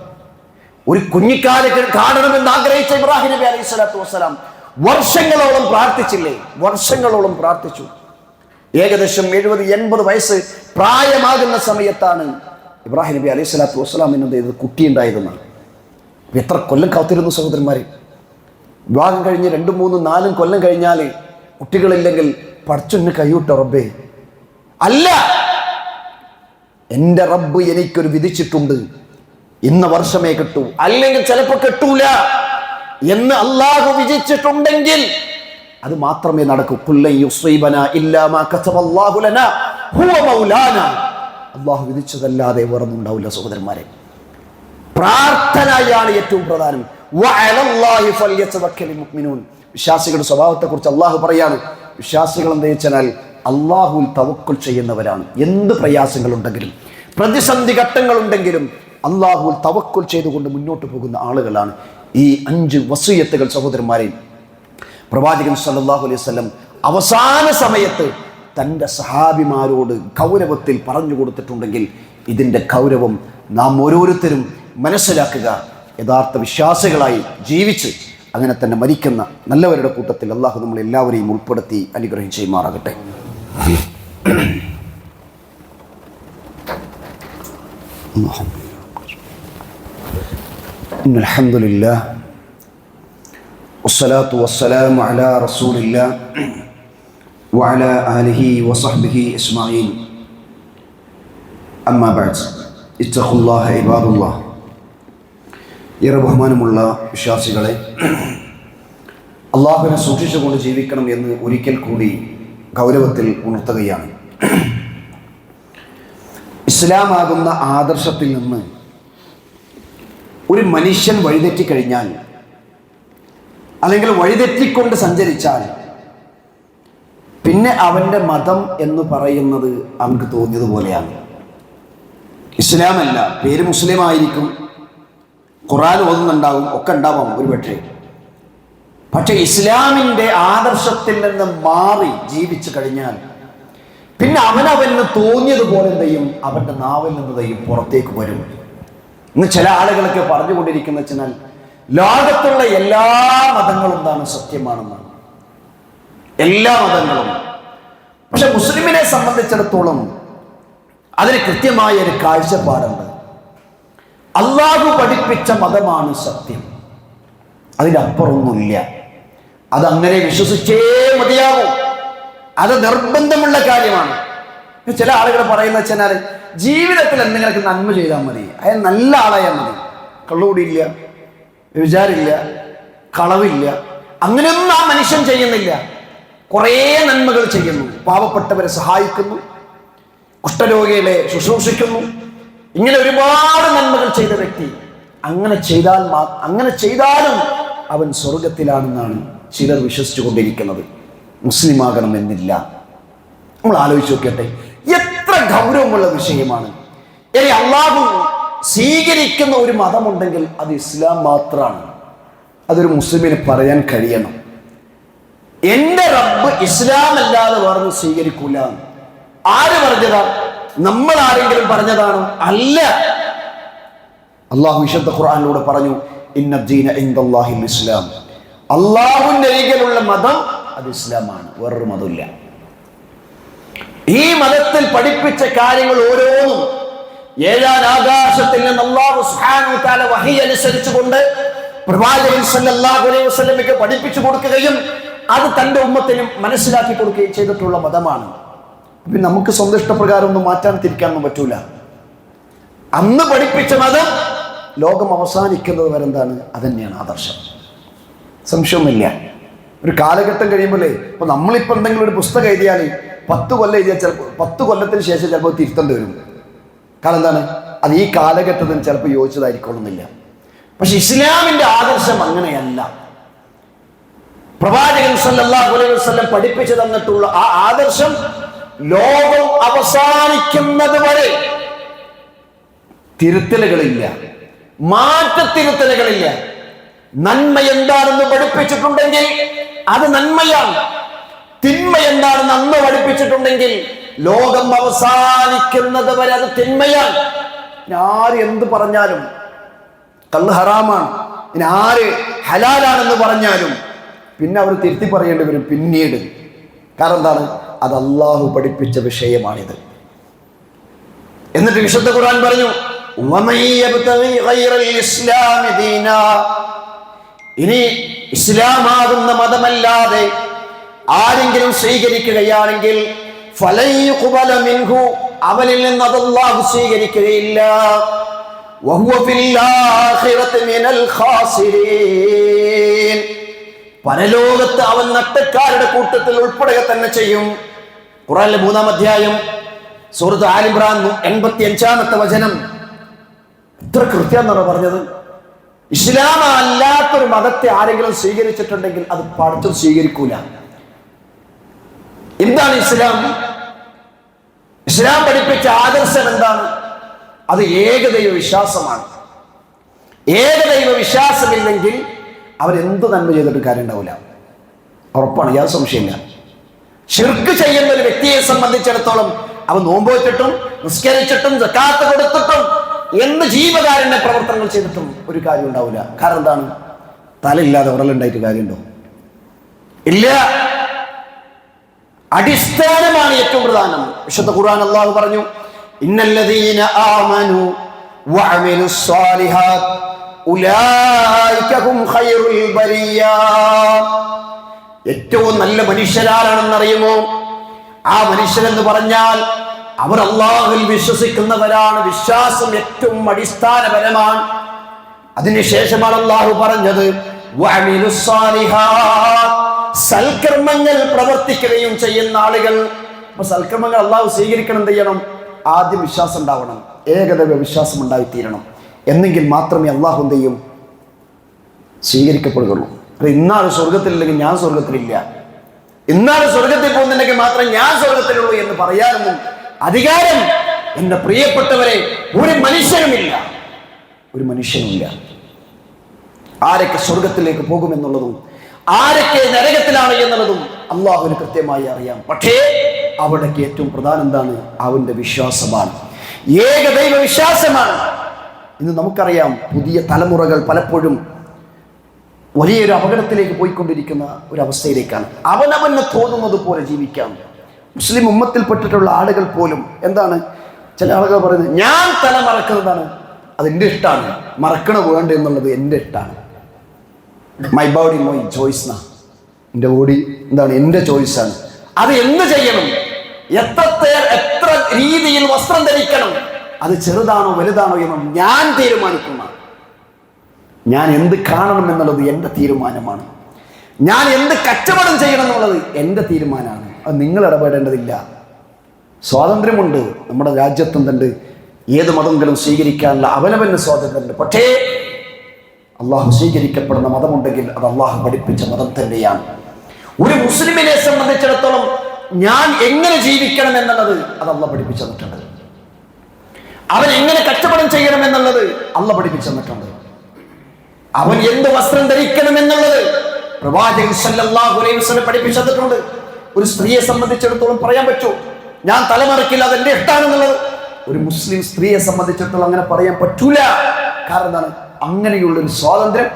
Speaker 1: ഒരു കുഞ്ഞിക്കാലെ കാണണമെന്ന് ആഗ്രഹിച്ച ഇബ്രാഹിം നബി അലൈഹി സ്വലാത്തു വസ്സലാം വർഷങ്ങളോളം പ്രാർത്ഥിച്ചില്ലേ? വർഷങ്ങളോളം പ്രാർത്ഥിച്ചു. ഏകദേശം 70-80 വയസ്സ് പ്രായമാകുന്ന സമയത്താണ് ഇബ്രാഹിം നബി അലൈഹി സ്വലാത്തു വസ്സലാമിന് കുട്ടി ഉണ്ടായതെന്നാണ്. എത്ര കൊല്ലം കാത്തിരുന്നു സഹോദരന്മാരെ. വിവാഹം കഴിഞ്ഞ് 2, 3, 4 കൊല്ലം കഴിഞ്ഞാൽ കുട്ടികളില്ലെങ്കിൽ പടച്ചോന് കൈവിട്ടോ റബ്ബേ? അല്ല, എന്റെ റബ്ബ് എനിക്കൊരു വിധിച്ചിട്ടുണ്ട്, ഇന്ന വർഷമേ കിട്ടൂ, അല്ലെങ്കിൽ ചിലപ്പോൾ കിട്ടൂല. എന്ന് അള്ളാഹു വിധിച്ചിട്ടുണ്ടെങ്കിൽ അത് മാത്രമേ നടക്കൂ. കുല്ലൻ യുസീബനാ ഇല്ലാ മാ കതബല്ലാഹു ലനാ ഹുവ മൗലാനാ. അള്ളാഹു വിധിച്ചതല്ലാതെ വേറൊന്നും ഉണ്ടാവില്ല സഹോദരന്മാരെ. പ്രാർത്ഥനയാണ് ഏറ്റവും പ്രധാനം. വഅലല്ലാഹി ഫൽയതവക്കലിൽ മുഅ്മിനൂൻ. വിശ്വാസികളുടെ സ്വഭാവത്തെ കുറിച്ച് അള്ളാഹു പറയാണ്, വിശ്വാസികൾ എന്താ വെച്ചാൽ അള്ളാഹുവിൽ തവക്കുൽ ചെയ്യുന്നവരാണ്. എന്ത് പ്രയാസങ്ങളുണ്ടെങ്കിലും പ്രതിസന്ധി ഘട്ടങ്ങളുണ്ടെങ്കിലും അള്ളാഹുവിൽ തവക്കുൽ ചെയ്തുകൊണ്ട് മുന്നോട്ട് പോകുന്ന ആളുകളാണ്. ഈ 5 വസിയത്തുകൾ സഹോദരന്മാരെ പ്രവാചകൻ സല്ലല്ലാഹു അലൈഹി വസല്ലം അവസാന സമയത്ത് തൻ്റെ സഹാബിമാരോട് ഗൗരവത്തിൽ പറഞ്ഞു കൊടുത്തിട്ടുണ്ടെങ്കിൽ ഇതിൻ്റെ ഗൗരവം നാം ഓരോരുത്തരും മനസ്സിലാക്കുക. യഥാർത്ഥ വിശ്വാസികളായി ജീവിച്ച് അങ്ങനെ തന്നെ മരിക്കുന്ന നല്ലവരുടെ കൂട്ടത്തിൽ അള്ളാഹു നമ്മളെല്ലാവരെയും ഉൾപ്പെടുത്തി അനുഗ്രഹിച്ചുമാറാകട്ടെ. അൽഹംദുലില്ലാഹ് വസ്സലാത്തു വസ്സലാമു അലാ റസൂലില്ലാഹ് വഅലാ ആലിഹി വസഹ്ബിഹി അജ്മഈൻ. അമ്മാ ബഅദ്. ഇത്തഖുല്ലാഹ ഇബാദുല്ലാഹ്. ഏറെ ബഹുമാനമുള്ള വിശ്വാസികളെ, അള്ളാഹുവിനെ സൂക്ഷിച്ചുകൊണ്ട് ജീവിക്കണം എന്ന് ഒരിക്കൽ കൂടി ഗൗരവത്തിൽ ഉണർത്തുകയാണ്. ഇസ്ലാമാകുന്ന ആദർശത്തിൽ നിന്ന് ഒരു മനുഷ്യൻ വഴിതെറ്റിക്കഴിഞ്ഞാൽ, അല്ലെങ്കിൽ വഴിതെറ്റിക്കൊണ്ട് സഞ്ചരിച്ചാൽ, പിന്നെ അവൻ്റെ മതം എന്ന് പറയുന്നത് അവർക്ക് തോന്നിയതുപോലെയാണ്. ഇസ്ലാമല്ല, പേര് മുസ്ലിം ആയിരിക്കും, ഖുർആൻ ഓതുന്നുണ്ടാവും, ഒക്കെ ഉണ്ടാവാം ഒരു പക്ഷേ ഇസ്ലാമിൻ്റെ ആദർശത്തിൽ നിന്ന് മാറി ജീവിച്ചു കഴിഞ്ഞാൽ പിന്നെ അവനവന് തോന്നിയതുപോലെ എന്തെയും അവൻ്റെ നാവിൽ നിന്ന് പുറത്തേക്ക് വരും. ഇന്ന് ചില ആളുകളൊക്കെ പറഞ്ഞുകൊണ്ടിരിക്കുന്ന വെച്ചാൽ ലോകത്തുള്ള എല്ലാ മതങ്ങളും എന്താണ് സത്യമാണെന്നാണ്, എല്ലാ മതങ്ങളും. പക്ഷെ മുസ്ലിമിനെ സംബന്ധിച്ചിടത്തോളം അതിന് കൃത്യമായ ഒരു കാഴ്ചപ്പാടുണ്ട്. അള്ളാഹു പഠിപ്പിച്ച മതമാണ് സത്യം, അതിനപ്പുറമൊന്നുമില്ല. അതങ്ങനെ വിശ്വസിച്ചേ മതിയാവും, അത് നിർബന്ധമുള്ള കാര്യമാണ്. ചില ആളുകൾ പറയുന്ന വെച്ചാൽ ജീവിതത്തിൽ എന്തെങ്കിലും നന്മ ചെയ്താൽ മതി, അയാൾ നല്ല ആളായാൽ മതി, കള്ളുകൂടിയില്ല, വിചാരില്ല, കളവില്ല, അങ്ങനെയൊന്നും ആ മനുഷ്യൻ ചെയ്യുന്നില്ല. കുറേ നന്മകൾ ചെയ്യുന്നു, പാവപ്പെട്ടവരെ സഹായിക്കുന്നു, കുഷ്ഠരോഗികളെ ശുശ്രൂഷിക്കുന്നു, ഇങ്ങനെ ഒരുപാട് നന്മകൾ ചെയ്ത വ്യക്തി അങ്ങനെ ചെയ്താലും അവൻ സ്വർഗത്തിലാണെന്നാണ് ചിലർ വിശ്വസിച്ചു കൊണ്ടിരിക്കുന്നത്. മുസ്ലിമാകണമെന്നില്ല. നമ്മൾ ആലോചിച്ച് നോക്കട്ടെ, എത്ര ഗൗരവമുള്ള വിഷയമാണ്. ഇനി അള്ളാഹു സ്വീകരിക്കുന്ന ഒരു മതമുണ്ടെങ്കിൽ അത് ഇസ്ലാം മാത്രമാണ്. അതൊരു മുസ്ലിമിന് പറയാൻ കഴിയണം. എൻ്റെ റബ്ബ് ഇസ്ലാം അല്ലാതെ വേറൊന്നും സ്വീകരിക്കൂല. ആര് പറഞ്ഞതാ? നമ്മൾ ആരെങ്കിലും പറഞ്ഞതാണോ? അല്ല. അള്ളാഹു വിശുദ്ധ ഖുർആനിലൂടെ പറഞ്ഞു, ഇന്ന ദീന ഇൻദല്ലാഹിൽ ഇസ്ലാം. അള്ളാഹുവിന്റെ അരികിലുള്ള മതം അത് ഇസ്ലാമാണ്, വേറൊരു മതമില്ല. ഈ മതത്തിൽ പഠിപ്പിച്ച കാര്യങ്ങൾ ഓരോന്നും 7 ആകാശത്തിൽ നിന്ന് അല്ലാഹു സുബ്ഹാനഹു വ തആല വഹി അനുസരിച്ചുകൊണ്ട് പ്രവാചകൻ സല്ലല്ലാഹു അലൈഹി വസല്ലമയ്ക്ക് പഠിപ്പിച്ചു കൊടുക്കുകയും അത് തൻ്റെ ഉമ്മത്തിനും മനസ്സിലാക്കി കൊടുക്കുകയും ചെയ്തിട്ടുള്ള മതമാണ്. പിന്നെ നമുക്ക് സ്വന്തം ഇഷ്ടപ്രകാരം ഒന്നും മാറ്റാൻ തിരിക്കാനൊന്നും പറ്റൂല. അന്ന് പഠിപ്പിച്ച മതം ലോകം അവസാനിക്കുന്നത് വരെ എന്താണ്, അതന്നെയാണ് ആദർശം, സംശയമൊന്നുമില്ല. ഒരു കാലഘട്ടം കഴിയുമ്പോഴേ, ഇപ്പൊ നമ്മളിപ്പോൾ എന്തെങ്കിലും ഒരു പുസ്തകം എഴുതിയാൽ 10 കൊല്ലം എഴുതിയാൽ ചിലപ്പോൾ 10 കൊല്ലത്തിന് ശേഷം ചിലപ്പോൾ തിരുത്തേണ്ടി വരും. കാരണം എന്താണ്, അത് ഈ കാലഘട്ടത്തിന് ചിലപ്പോൾ യോജിച്ചതായിരിക്കണമെന്നില്ല. പക്ഷെ ഇസ്ലാമിന്റെ ആദർശം അങ്ങനെയല്ല. പ്രവാചകൻ സല്ലല്ലാഹു അലൈഹി വസല്ലം പഠിപ്പിച്ചു തന്നിട്ടുള്ള ആ ആദർശം ലോകം അവസാനിക്കുന്നത് വരെ തിരുത്തലുകളില്ല, മാറ്റത്തിരുത്തലുകളില്ല. നന്മ എന്താണെന്ന് പഠിപ്പിച്ചിട്ടുണ്ടെങ്കിൽ അത് നന്മയാണ്, തിന്മ എന്താണെന്ന് അന്ന് പഠിപ്പിച്ചിട്ടുണ്ടെങ്കിൽ ലോകം അവസാനിക്കുന്നത് വരെ അത് തിന്മയാണ്. ആര് എന്ത് പറഞ്ഞാലും കള്ള് ഹറാമാണ്, ഇനി ആര് ഹലാലാണെന്ന് പറഞ്ഞാലും പിന്നെ അവർ തിരുത്തി പറയേണ്ടി വരും പിന്നീട്. കാരണം എന്താണ്, അത് അള്ളാഹു പഠിപ്പിച്ച വിഷയമാണിത്. എന്നിട്ട് വിശുദ്ധ ഖുർആൻ പറഞ്ഞു, ഇനി ഇസ്ലാമാകുന്ന മതമല്ലാതെ ആരെങ്കിലും സ്വീകരിക്കുകയാണെങ്കിൽ അവനിൽ നിന്ന് അത് അല്ലാഹു സ്വീകരിക്കുകയില്ല. വഹുവ ഫിൽ ആഖിറതി മിനൽ ഖാസിരീൻ. പരലോകത്ത് അവൻ നട്ടക്കാരുടെ കൂട്ടത്തിൽ ഉൾപ്പെടുക തന്നെ ചെയ്യും. ഖുർആനിലെ 3-ാം അധ്യായം സൂറത്ത് ആൽ ഇംറാൻ 85-ാമത്തെ വചനം. എത്ര കൃത്യമെന്നാണ് പറഞ്ഞത്. ഇസ്ലാം അല്ലാത്തൊരു മതത്തെ ആരെങ്കിലും സ്വീകരിച്ചിട്ടുണ്ടെങ്കിൽ അത് പഠിച്ചും സ്വീകരിക്കൂല. എന്താണ് ഇസ്ലാം? ഇസ്ലാം പഠിപ്പിച്ച ആദർശം എന്താണ്? അത് ഏകദൈവ വിശ്വാസമാണ്. ഏകദൈവ വിശ്വാസമില്ലെങ്കിൽ അവരെന്ത് നന്മ ചെയ്തിട്ട് കാര്യം ഉണ്ടാവില്ല. ഉറപ്പാണ്, യാതൊരു സംശയമില്ല. ശിർക്ക് ചെയ്യുന്ന ഒരു വ്യക്തിയെ സംബന്ധിച്ചിടത്തോളം അവൻ നോമ്പ് വെച്ചിട്ടും നിസ്കരിച്ചിട്ടും സക്കാത്ത് കൊടുത്തിട്ടും എന്ത് ജീവകാരുണ്യ പ്രവർത്തനങ്ങൾ ചെയ്തിട്ടും ഒരു കാര്യം ഉണ്ടാവില്ല. കാരണം എന്താണ്? തലയില്ലാതെ ഉടലുണ്ടായിട്ട് കാര്യമുണ്ടോ? ഇല്ല. അടിസ്ഥാനമാണ് ഏറ്റവും പ്രധാനം. വിശുദ്ധ ഖുർആൻ അല്ലാഹു പറഞ്ഞു, ഇന്നല്ലദീന ആമനു വഅമിലുസ് സ്വാലിഹാത്ത് ഉലൈക ഹും ഖൈറുൽ ബരിയ. ഏറ്റവും നല്ല മനുഷ്യരാണെന്നറിയുമോ? ആ മനുഷ്യരെന്ന് പറഞ്ഞാൽ അവർ അല്ലാഹുവിൽ വിശ്വസിക്കുന്നവരാണ്. വിശ്വാസം ഏറ്റവും അടിസ്ഥാനപരമാണ്. അതിനുശേഷമാണ് അല്ലാഹു പറഞ്ഞത് വഅമിലുസ് സ്വാലിഹാത്ത്, സൽക്കർമ്മങ്ങൾ പ്രവർത്തിക്കുകയും ചെയ്യുന്ന ആളുകൾ. അപ്പൊ സൽക്കർമ്മങ്ങൾ അല്ലാഹു സ്വീകരിക്കണം. എന്ത് ചെയ്യണം? ആദ്യം വിശ്വാസം ഉണ്ടാവണം, ഏകദൈവ വിശ്വാസം ഉണ്ടായിത്തീരണം. എന്നെങ്കിൽ മാത്രമേ അല്ലാഹു എന്ത് ചെയ്യും? സ്വീകരിക്കപ്പെടുകയുള്ളൂ. അത് ഇന്നാൾ സ്വർഗത്തിലില്ലെങ്കിൽ ഞാൻ സ്വർഗത്തിലില്ല, ഇന്നാൾ സ്വർഗത്തിൽ പോകുന്നുണ്ടെങ്കിൽ മാത്രം ഞാൻ സ്വർഗത്തിലുള്ളൂ എന്ന് പറയാനൊന്നും അധികാരം എന്റെ പ്രിയപ്പെട്ടവരെ ഒരു മനുഷ്യനുമില്ല. ഒരു മനുഷ്യനുമില്ല. ആരൊക്കെ സ്വർഗത്തിലേക്ക് പോകുമെന്നുള്ളതും ആരൊക്കെ നരകത്തിലാണ് എന്നുള്ളതും അള്ളാഹുവിന് കൃത്യമായി അറിയാം. പക്ഷേ അവിടേക്ക് ഏറ്റവും പ്രധാനം എന്താണ്? അവന്റെ വിശ്വാസമാണ്, ഏകദൈവ വിശ്വാസമാണ്. ഇന്ന് നമുക്കറിയാം, പുതിയ തലമുറകൾ പലപ്പോഴും വലിയൊരു അപകടത്തിലേക്ക് പോയിക്കൊണ്ടിരിക്കുന്ന ഒരു അവസ്ഥയിലേക്കാണ്. അവനവന് തോന്നുന്നത് പോലെ ജീവിക്കാം. മുസ്ലിം ഉമ്മത്തിൽപ്പെട്ടിട്ടുള്ള ആളുകൾ പോലും എന്താണ്, ചില ആളുകൾ പറയുന്നത് ഞാൻ തല മറക്കുന്നതാണ്, അതെൻ്റെ ഇഷ്ടമാണ്, മറക്കണ വേണ്ട എന്നുള്ളത് എൻ്റെ ഇഷ്ടമാണ്. My body my choice. എൻ്റെ ബോഡി എന്താണ്? എൻ്റെ ചോയ്സാണ്. അത് എന്ത് ചെയ്യണം, എത്ര രീതിയിൽ വസ്ത്രം ധരിക്കണം, അത് ചെറുതാണോ വലുതാണോ എന്ന് ഞാൻ തീരുമാനിക്കുന്ന, ഞാൻ എന്ത് കാണണം എന്നുള്ളത് എൻ്റെ തീരുമാനമാണ്, ഞാൻ എന്ത് കച്ചവടം ചെയ്യണം എന്നുള്ളത് എൻ്റെ തീരുമാനമാണ്. അത് നിങ്ങൾ ഇടപെടേണ്ടതില്ല. സ്വാതന്ത്ര്യമുണ്ട് നമ്മുടെ രാജ്യത്തുണ്ട്. ഏത് മതങ്ങളും സ്വീകരിക്കാനുള്ള അവനവന് സ്വാതന്ത്ര്യമുണ്ട്. പക്ഷേ അള്ളാഹു സ്വീകരിക്കപ്പെടുന്ന മതമുണ്ടെങ്കിൽ അത് അള്ളാഹു പഠിപ്പിച്ച മതം തന്നെയാണ്. ഒരു മുസ്ലിമിനെ സംബന്ധിച്ചിടത്തോളം ഞാൻ എങ്ങനെ ജീവിക്കണം എന്നുള്ളത് അത് അള്ളാഹു പഠിപ്പിച്ചു തന്നിട്ടുണ്ട്. അവൻ എങ്ങനെ കച്ചവടം ചെയ്യണം എന്നുള്ളത് അള്ളാഹു പഠിപ്പിച്ചു തന്നിട്ടുണ്ട്. അവൻ എന്ത് വസ്ത്രം ധരിക്കണം എന്നുള്ളത് പ്രവാചകൻ സല്ലല്ലാഹു അലൈഹി വസല്ലം പഠിപ്പിച്ചു തന്നിട്ടുണ്ട്. ഒരു സ്ത്രീയെ സംബന്ധിച്ചിടത്തോളം പറയാൻ പറ്റൂ ഞാൻ തലമറക്കില്ല, അതെന്റെ ഇഷ്ടാണെന്നുള്ളത്? ഒരു മുസ്ലിം സ്ത്രീയെ സംബന്ധിച്ചിടത്തോളം അങ്ങനെ പറയാൻ പറ്റൂല. കാരണം എന്താണ്? അങ്ങനെയുള്ളൊരു സ്വാതന്ത്ര്യം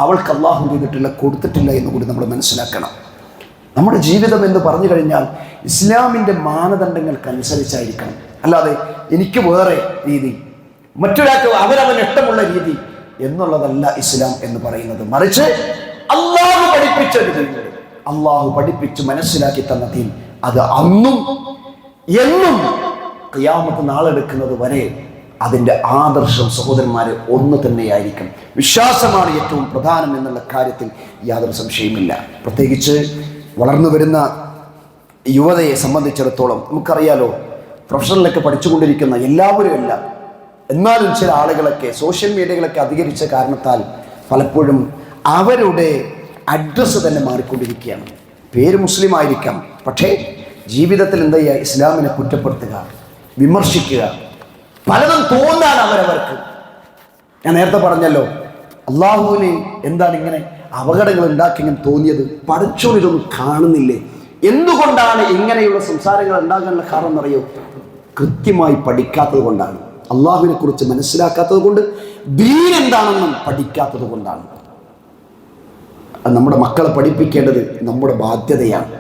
Speaker 1: അവൾക്ക് അള്ളാഹു ചെയ്തിട്ടില്ല, കൊടുത്തിട്ടില്ല എന്ന് കൂടി നമ്മൾ മനസ്സിലാക്കണം. നമ്മുടെ ജീവിതം എന്ന് പറഞ്ഞു കഴിഞ്ഞാൽ ഇസ്ലാമിൻ്റെ മാനദണ്ഡങ്ങൾക്കനുസരിച്ചായിരിക്കണം. അല്ലാതെ എനിക്ക് വേറെ രീതി, മറ്റൊരാൾക്ക് അവരവന് ഇഷ്ടമുള്ള രീതി എന്നുള്ളതല്ല ഇസ്ലാം എന്ന് പറയുന്നത്. മറിച്ച് അള്ളാഹു പഠിപ്പിച്ച ദീൻ, അള്ളാഹു പഠിപ്പിച്ച് മനസ്സിലാക്കി തന്ന ദീൻ, അത് അന്നും എന്നും ഖിയാമത്ത് നാളെടുക്കുന്നത് വരെ അതിൻ്റെ ആദർശം സഹോദരന്മാരെ ഒന്ന് തന്നെയായിരിക്കും. വിശ്വാസമാണ് ഏറ്റവും പ്രധാനം എന്നുള്ള കാര്യത്തിൽ യാതൊരു സംശയമില്ല. പ്രത്യേകിച്ച് വളർന്നു വരുന്ന യുവതയെ സംബന്ധിച്ചിടത്തോളം നമുക്കറിയാലോ, പ്രൊഫഷണലൊക്കെ പഠിച്ചുകൊണ്ടിരിക്കുന്ന എല്ലാവരും അല്ല, എന്നാലും ചില ആളുകളൊക്കെ സോഷ്യൽ മീഡിയകളൊക്കെ അധികരിച്ച കാരണത്താൽ പലപ്പോഴും അവരുടെ അഡ്രസ്സ് തന്നെ മാറിക്കൊണ്ടിരിക്കുകയാണ്. പേര് മുസ്ലിം ആയിരിക്കാം, പക്ഷേ ജീവിതത്തിൽ എന്താ ചെയ്യുക? ഇസ്ലാമിനെ കുറ്റപ്പെടുത്തുക, വിമർശിക്കുക, പലതും തോന്നാണ് അവരവർക്ക്. ഞാൻ നേരത്തെ പറഞ്ഞല്ലോ, അള്ളാഹുവിന് എന്താണ് ഇങ്ങനെ അപകടങ്ങൾ ഉണ്ടാക്കിയെന്ന് തോന്നിയത്? പടച്ചോൻ ഇതൊന്നും കാണുന്നില്ലേ? എന്തുകൊണ്ടാണ് ഇങ്ങനെയുള്ള സംസാരങ്ങൾ ഉണ്ടാകാനുള്ള കാരണം എന്നറിയോ? കൃത്യമായി പഠിക്കാത്തത് കൊണ്ടാണ്, അള്ളാഹുവിനെ കുറിച്ച് മനസ്സിലാക്കാത്തത് കൊണ്ട്, ദീൻ എന്താണെന്നും പഠിക്കാത്തത് കൊണ്ടാണ്. നമ്മുടെ മക്കളെ പഠിപ്പിക്കേണ്ടത് നമ്മുടെ ബാധ്യതയാണ്.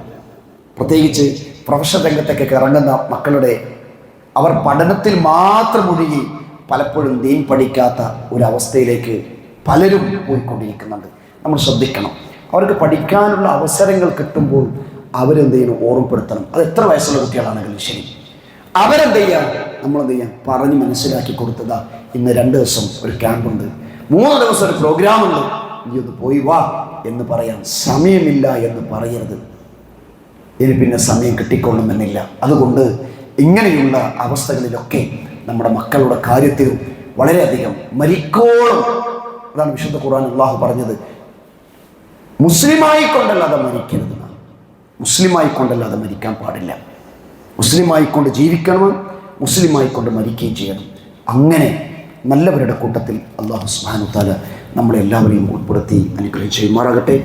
Speaker 1: പ്രത്യേകിച്ച് പ്രൊഫഷണൽ രംഗത്തൊക്കെ ഇറങ്ങുന്ന മക്കളുടെ അവർ പഠനത്തിൽ മാത്രം ഒഴുകി പലപ്പോഴും ദീൻ പഠിക്കാത്ത ഒരവസ്ഥയിലേക്ക് പലരും പോയിക്കൊണ്ടിരിക്കുന്നുണ്ട്. നമ്മൾ ശ്രദ്ധിക്കണം. അവർക്ക് പഠിക്കാനുള്ള അവസരങ്ങൾ കിട്ടുമ്പോൾ അവരെന്ത് ചെയ്യണം? ഓർമ്മപ്പെടുത്തണം. അത് എത്ര വയസ്സുള്ള കുട്ടികളാണെങ്കിലും ശരി, അവരെന്ത് ചെയ്യുക?
Speaker 2: നമ്മളെന്ത് ചെയ്യാം, പറഞ്ഞ് മനസ്സിലാക്കി കൊടുത്തതാ ഇന്ന് 2 ദിവസം ഒരു ക്യാമ്പുണ്ട്, 3 ദിവസം ഒരു പ്രോഗ്രാമുണ്ട്, നീ ഒന്ന് പോയി വാ എന്ന് പറയാൻ സമയമില്ല എന്ന് പറയരുത്. ഇനി പിന്നെ സമയം കിട്ടിക്കൊള്ളണമെന്നില്ല. അതുകൊണ്ട് ഇങ്ങനെയുള്ള അവസ്ഥകളിലൊക്കെ നമ്മുടെ മക്കളുടെ കാര്യത്തിൽ വളരെയധികം മരിക്കോളം, അതാണ് വിശുദ്ധ ഖുർആൻ അല്ലാഹു പറഞ്ഞത്, മുസ്ലിമായിക്കൊണ്ടല്ലാതെ മരിക്കരുത്. മുസ്ലിമായിക്കൊണ്ടല്ലാതെ മരിക്കാൻ പാടില്ല. മുസ്ലിമായിക്കൊണ്ട് ജീവിക്കണം, മുസ്ലിമായിക്കൊണ്ട് മരിക്കുകയും ചെയ്യണം. അങ്ങനെ നല്ലവരുടെ കൂട്ടത്തിൽ അല്ലാഹു സുബ്ഹാനഹു തആല നമ്മളെല്ലാവരെയും ഉൾപ്പെടുത്തി അനുഗ്രഹിച്ചുമാറാകട്ടെ.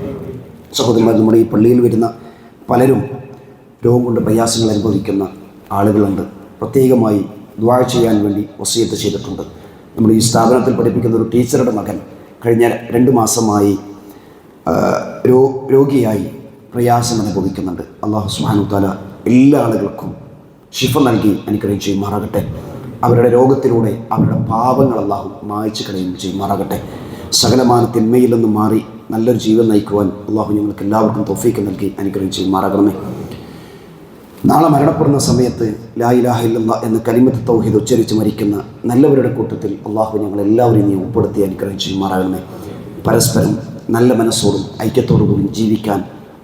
Speaker 2: സഹോദരന്മാർ, നമ്മുടെ ഈ പള്ളിയിൽ വരുന്ന പലരും രോഗം കൊണ്ട് പ്രയാസങ്ങൾ അനുഭവിക്കുന്ന ആളുകളുണ്ട്. പ്രത്യേകമായി ദുആ ചെയ്യാൻ വേണ്ടി വസിയത്ത് ചെയ്തിട്ടുണ്ട്. നമ്മുടെ ഈ സ്ഥാപനത്തിൽ പഠിപ്പിക്കുന്ന ഒരു ടീച്ചറുടെ മകൻ കഴിഞ്ഞ 2 മാസമായി രോഗിയായി പ്രയാസം അനുഭവിക്കുന്നുണ്ട്. അല്ലാഹു സുബ്ഹാനഹു തആല എല്ലാ ആളുകൾക്കും ശിഫ നൽകി അനുഗ്രഹം ചെയ്യുമാറാകട്ടെ. അവരുടെ രോഗത്തിലൂടെ അവരുടെ പാപങ്ങൾ അല്ലാഹു മായ്ച്ചു കളയും ചെയ്യുമാറാകട്ടെ. സകലമാന തിന്മയിൽ നിന്ന് മാറി നല്ലൊരു ജീവൻ നയിക്കുവാൻ അല്ലാഹു ഞങ്ങൾക്ക് എല്ലാവർക്കും തൗഫീക്ക് നൽകി അനുഗ്രഹം ചെയ്യുമാറാകണമേ. നാളെ മരണപ്പെടുന്ന സമയത്ത് ലാ ഇലാഹ ഇല്ലല്ലാഹ് എന്ന കലിമത്ത് തൗഹീദ് ഉച്ചരിച്ച് മരിക്കുന്ന നല്ലവരുടെ കൂട്ടത്തിൽ അല്ലാഹു ഞങ്ങളെല്ലാവരെയും നീ ഉൾപ്പെടുത്തി അനുഗ്രഹം ചെയ്യുമാറാകണമേ. പരസ്പരം നല്ല മനസ്സോടും ഐക്യത്തോടു കൂടി ജീവിക്കാൻ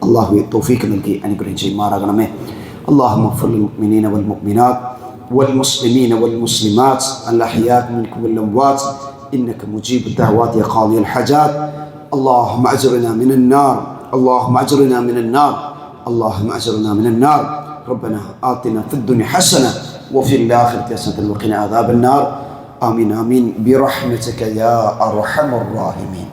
Speaker 2: അല്ലാഹു തൗഫീക്ക് നൽകി അനുഗ്രഹം ചെയ്യുമാറാകണമേ. اللهم اغفر للمؤمنين والمؤمنات والمسلمين والمسلمات الأحياء منكم والأموات إنك مجيب الدعوات يا قاضي الحاجات. اللهم أجرنا من النار، اللهم أجرنا من النار، اللهم أجرنا من النار. ربنا آتنا في الدنيا حسنة وفي الآخرة حسنة وقنا عذاب النار. آمين آمين برحمتك يا أرحم الراحمين.